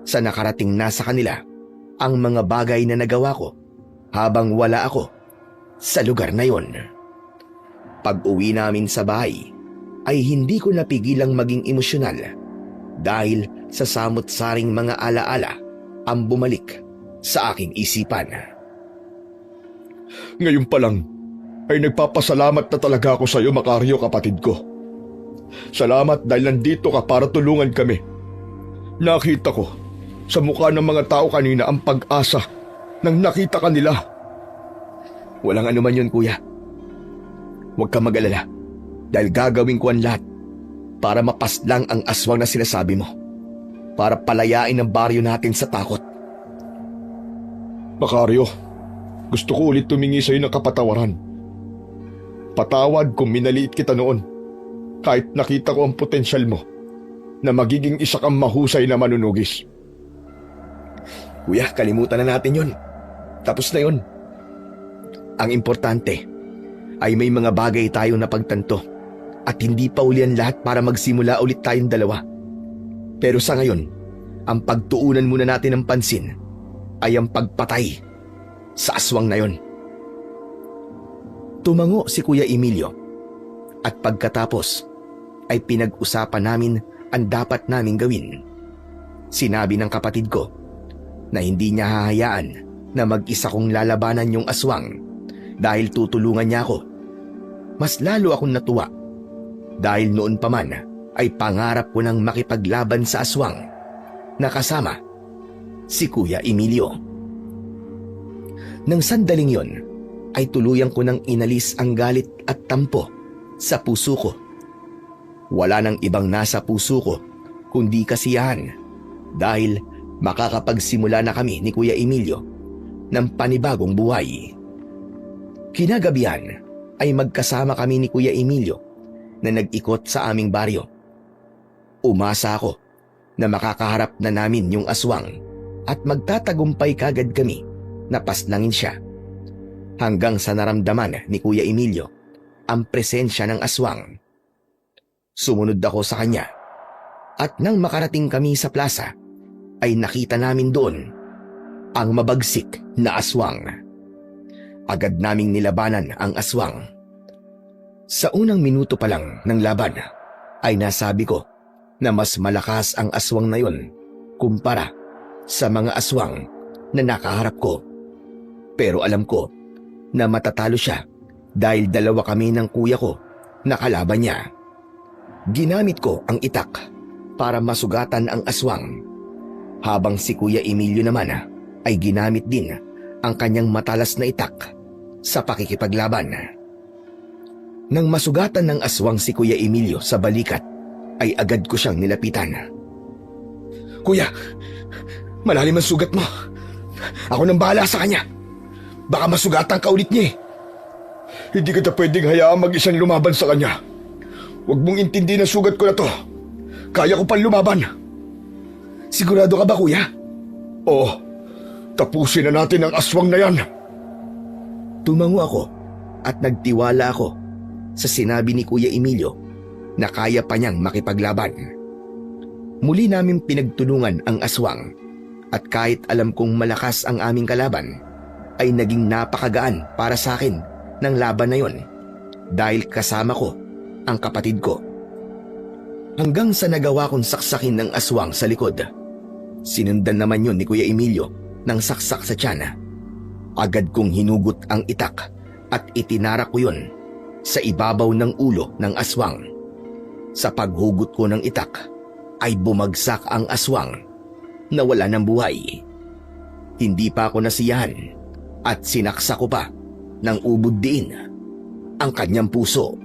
sa nakarating na sa kanila ang mga bagay na nagawa ko habang wala ako sa lugar na yon. Pag-uwi namin sa bahay ay hindi ko napigilang maging emosyonal dahil sa samot-saring mga alaala ang bumalik sa aking isipan. Ngayon pa lang ay nagpapasalamat na talaga ako sa iyo, Macario, kapatid ko. Salamat dahil nandito ka para tulungan kami. Nakita ko sa mukha ng mga tao kanina ang pag-asa nang nakita ka nila. Walang anuman yun, kuya. Huwag ka mag-alala dahil gagawin ko ang lahat para mapaslang ang aswang na sinasabi mo, para palayain ang baryo natin sa takot. Macario, gusto ko ulit tumingi sa iyo ng kapatawaran. Patawad kung minaliit kita noon, kahit nakita ko ang potensyal mo na magiging isa kang mahusay na manunugis. Kuya, kalimutan na natin yun. Tapos na yun. Ang importante ay may mga bagay tayong napagtanto at hindi pa uli ang lahat para magsimula ulit tayong dalawa. Pero sa ngayon, ang pagtuunan muna natin ng pansin ay ang pagpatay sa aswang na yon. Tumango si Kuya Emilio at pagkatapos ay pinag-usapan namin ang dapat naming gawin. Sinabi ng kapatid ko na hindi niya hahayaan na mag-isa kong lalabanan yung aswang dahil tutulungan niya ako. Mas lalo akong natuwa dahil noon pa man ay pangarap ko nang makipaglaban sa aswang na kasama si Kuya Emilio. Nang sandaling yon ay tuluyan ko nang inalis ang galit at tampo sa puso ko. Wala nang ibang nasa puso ko kundi kasiyahan dahil makakapagsimula na kami ni Kuya Emilio ng panibagong buhay. Kinagabihan ay magkasama kami ni Kuya Emilio na nag-ikot sa aming baryo. Umasa ako na makakaharap na namin yung aswang at magtatagumpay kagad kami na paslangin siya. Hanggang sa naramdaman ni Kuya Emilio ang presensya ng aswang. Sumunod ako sa kanya at nang makarating kami sa plaza ay nakita namin doon ang mabagsik na aswang. Agad naming nilabanan ang aswang. Sa unang minuto pa lang ng laban ay nasabi ko na mas malakas ang aswang na yon kumpara sa mga aswang na nakaharap ko. Pero alam ko na matatalo siya dahil dalawa kami ng kuya ko na kalaban niya. Ginamit ko ang itak para masugatan ang aswang habang si Kuya Emilio naman ay ginamit din ang kanyang matalas na itak sa pakikipaglaban. Nang masugatan ng aswang si Kuya Emilio sa balikat, ay agad ko siyang nilapitan. "Kuya, malalim ang sugat mo. Ako nang bahala sa kanya. Baka masugatan ka ulit niya eh." Hindi kita pwedeng hayaan mag-isang lumaban sa kanya. Huwag mong intindihin ang sugat ko na to. Kaya ko pang lumaban. "Sigurado ka ba, kuya?" Oo, tapusin na natin ang aswang na yan. Tumango ako at nagtiwala ako sa sinabi ni Kuya Emilio na kaya pa niyang makipaglaban. Muli namin pinagtulungan ang aswang at kahit alam kong malakas ang aming kalaban, ay naging napakagaan para sa akin ng laban na yon dahil kasama ko ang kapatid ko. Hanggang sa nagawa kong saksakin ng aswang sa likod. Sinundan naman yon ni Kuya Emilio ng saksak sa tiyan. Agad kong hinugot ang itak at itinarak ko yon sa ibabaw ng ulo ng aswang. Sa paghugot ko ng itak ay bumagsak ang aswang na wala ng buhay. Hindi pa ako nasiyahan at sinaksa ko pa ng ubod diin ang kanyang puso.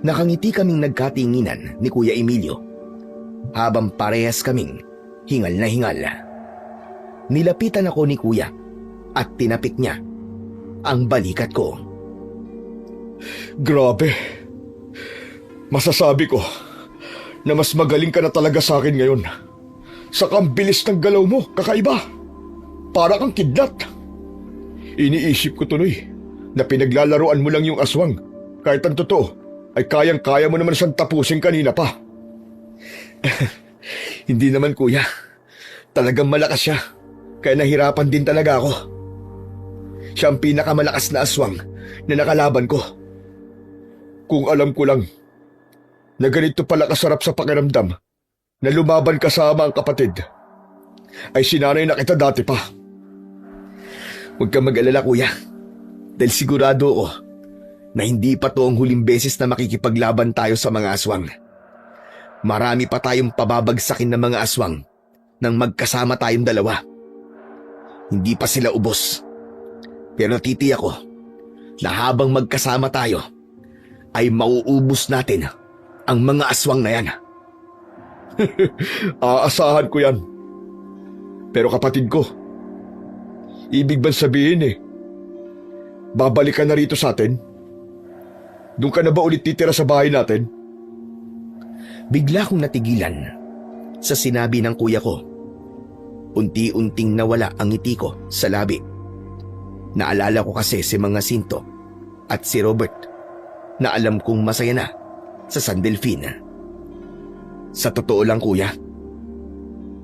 Nakangiti kaming nagkatinginan ni Kuya Emilio habang parehas kaming hingal na hingal. Nilapitan ako ni Kuya at tinapik niya ang balikat ko. Grabe. Masasabi ko na mas magaling ka na talaga sa akin ngayon. Saka ang bilis ng galaw mo, kakaiba. Para kang kidlat. Iniisip ko tuloy na pinaglalaroan mo lang yung aswang. Kahit ang totoo ay kayang-kaya mo naman siyang tapusin kanina pa. Hindi naman, kuya. Talagang malakas siya. Kaya nahirapan din talaga ako. Siya ang pinakamalakas na aswang na nakalaban ko. Kung alam ko lang na ganito pala kasarap sa pakiramdam na lumaban kasama ang kapatid, ay sinanay na kita dati pa. Huwag kang mag-alala, kuya. Dahil sigurado ako na hindi pa to ang huling beses na makikipaglaban tayo sa mga aswang. Marami pa tayong pababagsakin ng mga aswang nang magkasama tayong dalawa. Hindi pa sila ubos. Pero natitiyak ko na habang magkasama tayo, ay mauubos natin ang mga aswang na yan. Aasahan ko yan. Pero kapatid ko, ibig bang sabihin babalik ka na rito sa atin? Doon ka na ba ulit titira sa bahay natin? Bigla kong natigilan sa sinabi ng kuya ko. Unti-unting nawala ang ngiti ko sa labi. Naalala ko kasi si Mga Sinto at si Robert na alam kong masaya na sa San Delfin. Sa totoo lang, kuya,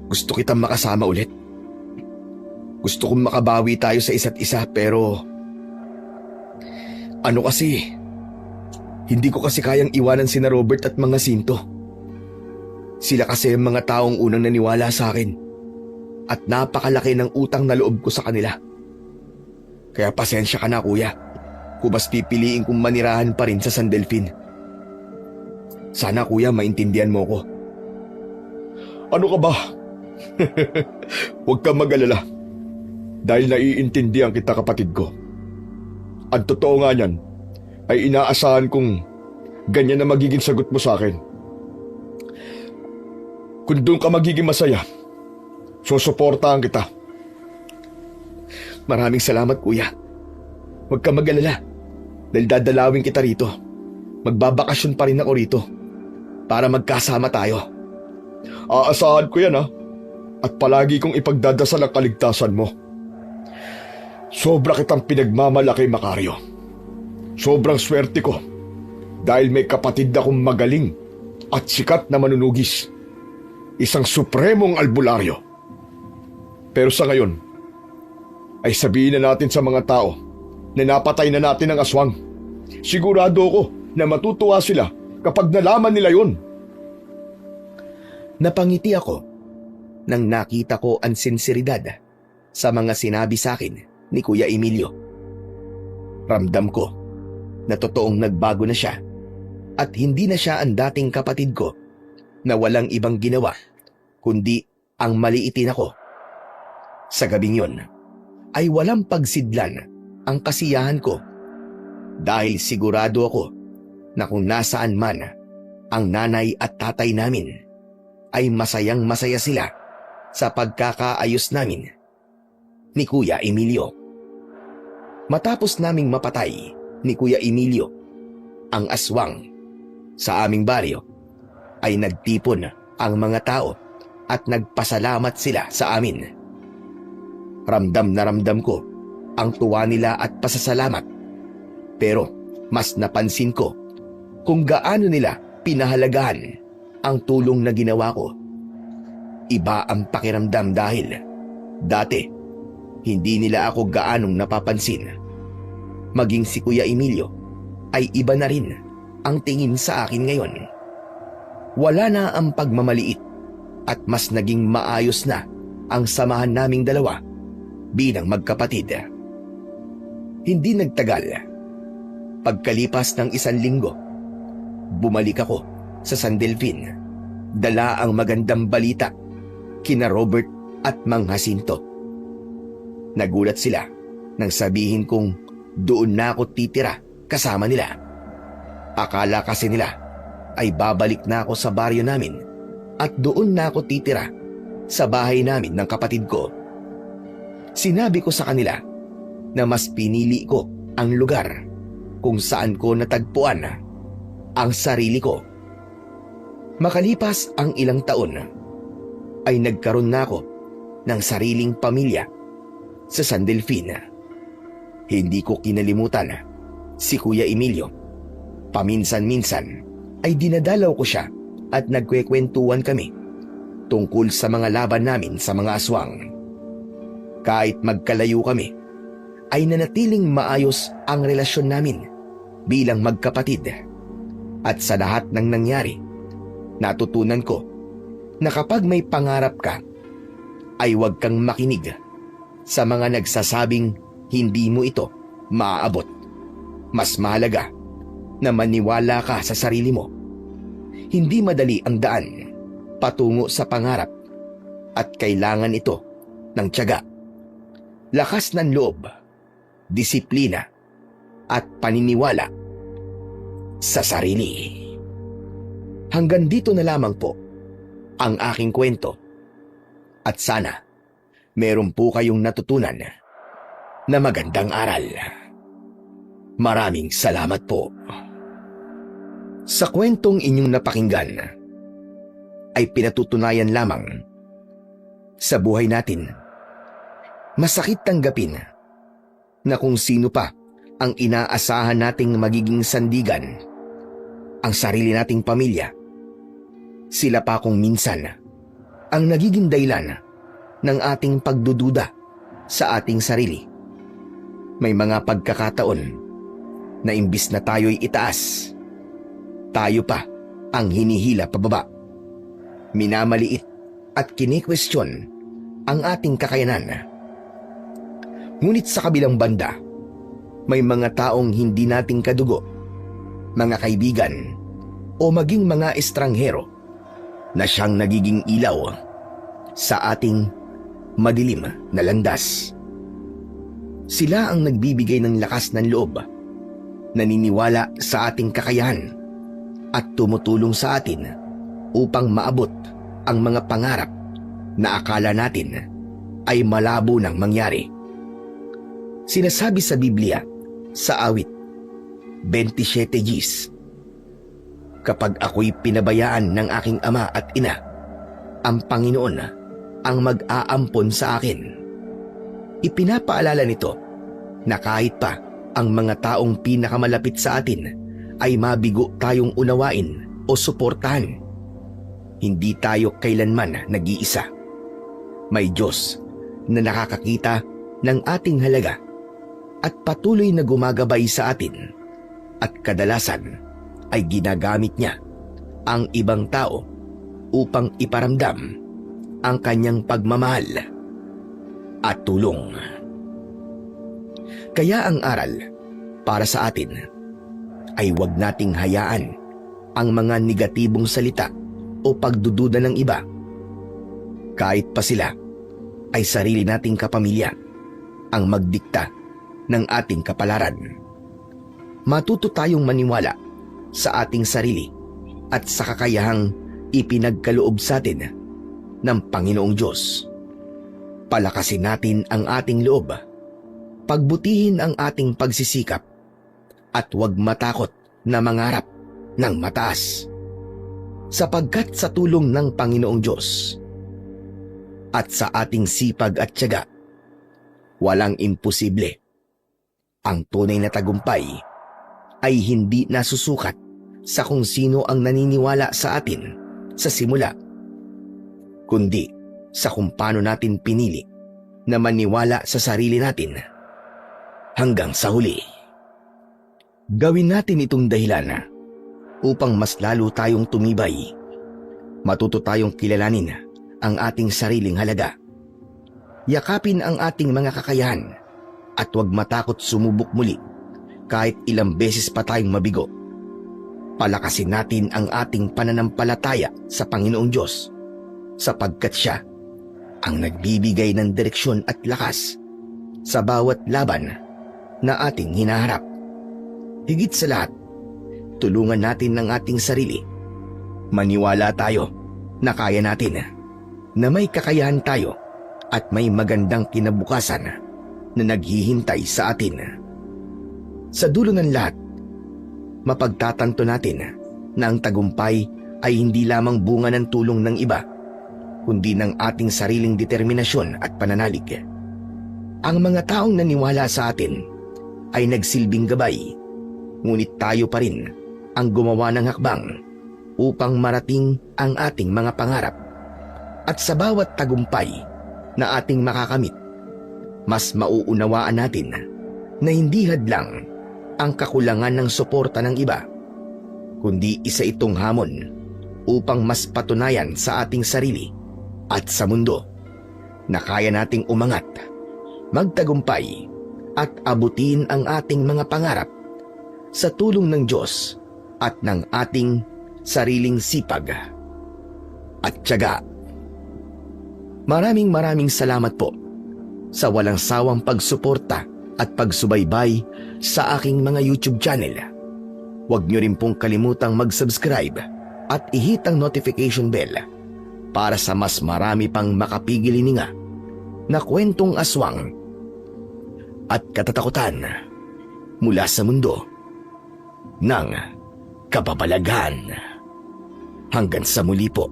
gusto kitang makasama ulit. Gusto kong makabawi tayo sa isa't isa pero hindi ko kasi kayang iwanan sina Robert at Mga Sinto. Sila kasi ang mga taong unang naniwala sa akin at napakalaki ng utang na loob ko sa kanila. Kaya pasensya ka na, kuya, kung mas pipiliin kong manirahan pa rin sa San Delfin. Sana, kuya, maintindihan mo ko. Ano ka ba? Huwag kang mag-alala. Dahil naiintindihan kita, kapatid ko. Ang totoo nga niyan ay inaasahan kong ganyan na magiging sagot mo sa akin. Kung doon ka magiging masaya, susuportahan kita. Maraming salamat, kuya. Huwag kang mag-alala dahil dadalawin kita rito. Magbabakasyon pa rin ako rito para magkasama tayo. Aasahan ko yan at palagi kong ipagdadasal ang kaligtasan mo. Sobra kitang pinagmamalaki, Macario. Sobrang swerte ko dahil may kapatid akong magaling at sikat na manunugis. Isang supremong albularyo. Pero sa ngayon, ay sabihin na natin sa mga tao na napatay na natin ang aswang. Sigurado ko na matutuwa sila kapag nalaman nila yon. Napangiti ako nang nakita ko ang sinseridad sa mga sinabi sa akin ni Kuya Emilio. Ramdam ko na totoong nagbago na siya at hindi na siya ang dating kapatid ko na walang ibang ginawa kundi ang maliitin ako. Sa gabing yon ay walang pagsidlan ang kasiyahan ko dahil sigurado ako na kung nasaan man ang nanay at tatay namin ay masayang masaya sila sa pagkakaayos namin ni Kuya Emilio. Matapos naming mapatay ni Kuya Emilio ang aswang sa aming baryo, ay nagtipon ang mga tao at nagpasalamat sila sa amin. Ramdam na ramdam ko ang tuwa nila at pasasalamat, pero mas napansin ko kung gaano nila pinahalagahan ang tulong na ginawa ko. Iba ang pakiramdam dahil dati hindi nila ako gaanong napapansin. Maging si Kuya Emilio ay iba na rin ang tingin sa akin ngayon. Wala na ang pagmamaliit at mas naging maayos na ang samahan naming dalawa bilang magkapatid. Hindi nagtagal. Pagkalipas ng 1 linggo, bumalik ako sa San Delfin. Dala ang magandang balita kina Robert at Mang Jacinto. Nagulat sila nang sabihin kong doon na ako titira kasama nila. Akala kasi nila ay babalik na ako sa baryo namin at doon na ako titira sa bahay namin ng kapatid ko. Sinabi ko sa kanila na mas pinili ko ang lugar kung saan ko natagpuan ang sarili ko. Makalipas ang ilang taon, ay nagkaroon na ako ng sariling pamilya sa San Delfin. Hindi ko kinalimutan si Kuya Emilio. Paminsan-minsan ay dinadalaw ko siya at nagkwekwentuhan kami tungkol sa mga laban namin sa mga aswang. Kahit magkalayo kami, ay nanatiling maayos ang relasyon namin bilang magkapatid. At sa lahat ng nangyari, natutunan ko na kapag may pangarap ka, ay huwag kang makinig sa mga nagsasabing hindi mo ito maaabot. Mas mahalaga na maniwala ka sa sarili mo. Hindi madali ang daan patungo sa pangarap at kailangan ito ng tiyaga, lakas ng loob, disiplina at paniniwala sa sarili. Hanggang dito na lamang po ang aking kwento at sana meron po kayong natutunan na magandang aral. Maraming salamat po. Sa kwentong inyong napakinggan ay pinatutunayan lamang sa buhay natin. Masakit tanggapin na kung sino pa ang inaasahan nating magiging sandigan, ang sarili nating pamilya, sila pa kung minsan ang nagiging dahilan ng ating pagdududa sa ating sarili. May mga pagkakataon na imbis na tayo'y itaas, tayo pa ang hinihila pababa. Minamaliit at kinikwestiyon ang ating kakayanan. Ngunit sa kabilang banda, may mga taong hindi nating kadugo, mga kaibigan o maging mga estranghero na siyang nagiging ilaw sa ating madilim na landas. Sila ang nagbibigay ng lakas ng loob, naniniwala sa ating kakayahan at tumutulong sa atin upang maabot ang mga pangarap na akala natin ay malabo nang mangyari. Sinasabi sa Biblia sa awit 27:10, kapag ako'y pinabayaan ng aking ama at ina, ang Panginoon ang mag-aampon sa akin. Ipinapaalala nito na kahit pa ang mga taong pinakamalapit sa atin ay mabigo tayong unawain o suportahan, hindi tayo kailanman nag-iisa. May Diyos na nakakakita ng ating halaga at patuloy na gumagabay sa atin, at kadalasan ay ginagamit niya ang ibang tao upang iparamdam ang kanyang pagmamahal at tulong. Kaya ang aral para sa atin ay huwag nating hayaan ang mga negatibong salita o pagdududa ng iba. Kahit pa sila ay sarili nating kapamilya ang magdikta ng ating kapalaran. Matuto tayong maniwala sa ating sarili at sa kakayahang ipinagkaloob sa atin ng Panginoong Diyos. Palakasin natin ang ating loob, pagbutihin ang ating pagsisikap, at huwag matakot na mangarap ng mataas. Sapagkat sa tulong ng Panginoong Diyos at sa ating sipag at tiyaga, walang imposible. Ang tunay na tagumpay ay hindi nasusukat sa kung sino ang naniniwala sa atin sa simula, kundi sa kung paano natin pinili na maniwala sa sarili natin hanggang sa huli. Gawin natin itong dahilan upang mas lalo tayong tumibay. Matuto tayong kilalanin ang ating sariling halaga. Yakapin ang ating mga kakayahan at huwag matakot sumubok muli kahit ilang beses pa tayong mabigo. Palakasin natin ang ating pananampalataya sa Panginoong Diyos sapagkat Siya ang nagbibigay ng direksyon at lakas sa bawat laban na ating hinaharap. Higit sa lahat, tulungan natin ang ating sarili. Maniwala tayo na kaya natin, na may kakayahan tayo at may magandang kinabukasan na naghihintay sa atin. Sa dulo ng lahat, mapagtatanto natin na ang tagumpay ay hindi lamang bunga ng tulong ng iba, kundi ng ating sariling determinasyon at pananalig. Ang mga taong naniwala sa atin ay nagsilbing gabay, ngunit tayo pa rin ang gumawa ng hakbang upang marating ang ating mga pangarap. At sa bawat tagumpay na ating makakamit, mas mauunawaan natin na hindi hadlang ang kakulangan ng suporta ng iba, kundi isa itong hamon upang mas patunayan sa ating sarili at sa mundo na kaya nating umangat, magtagumpay at abutin ang ating mga pangarap sa tulong ng Diyos at ng ating sariling sipag at tiyaga. Maraming salamat po sa walang sawang pagsuporta at pagsubaybay sa aking mga YouTube channel. Huwag niyo rin pong kalimutang mag-subscribe at i-hit ang notification bell para sa mas marami pang makapigil-hininga na kwentong aswang at katatakutan mula sa mundo ng kababalaghan. Hanggang sa muli po,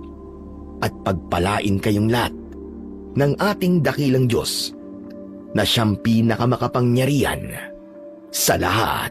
at pagpalain kayong lahat ng ating dakilang Diyos na siyang pinakamakapangyarihan sa lahat.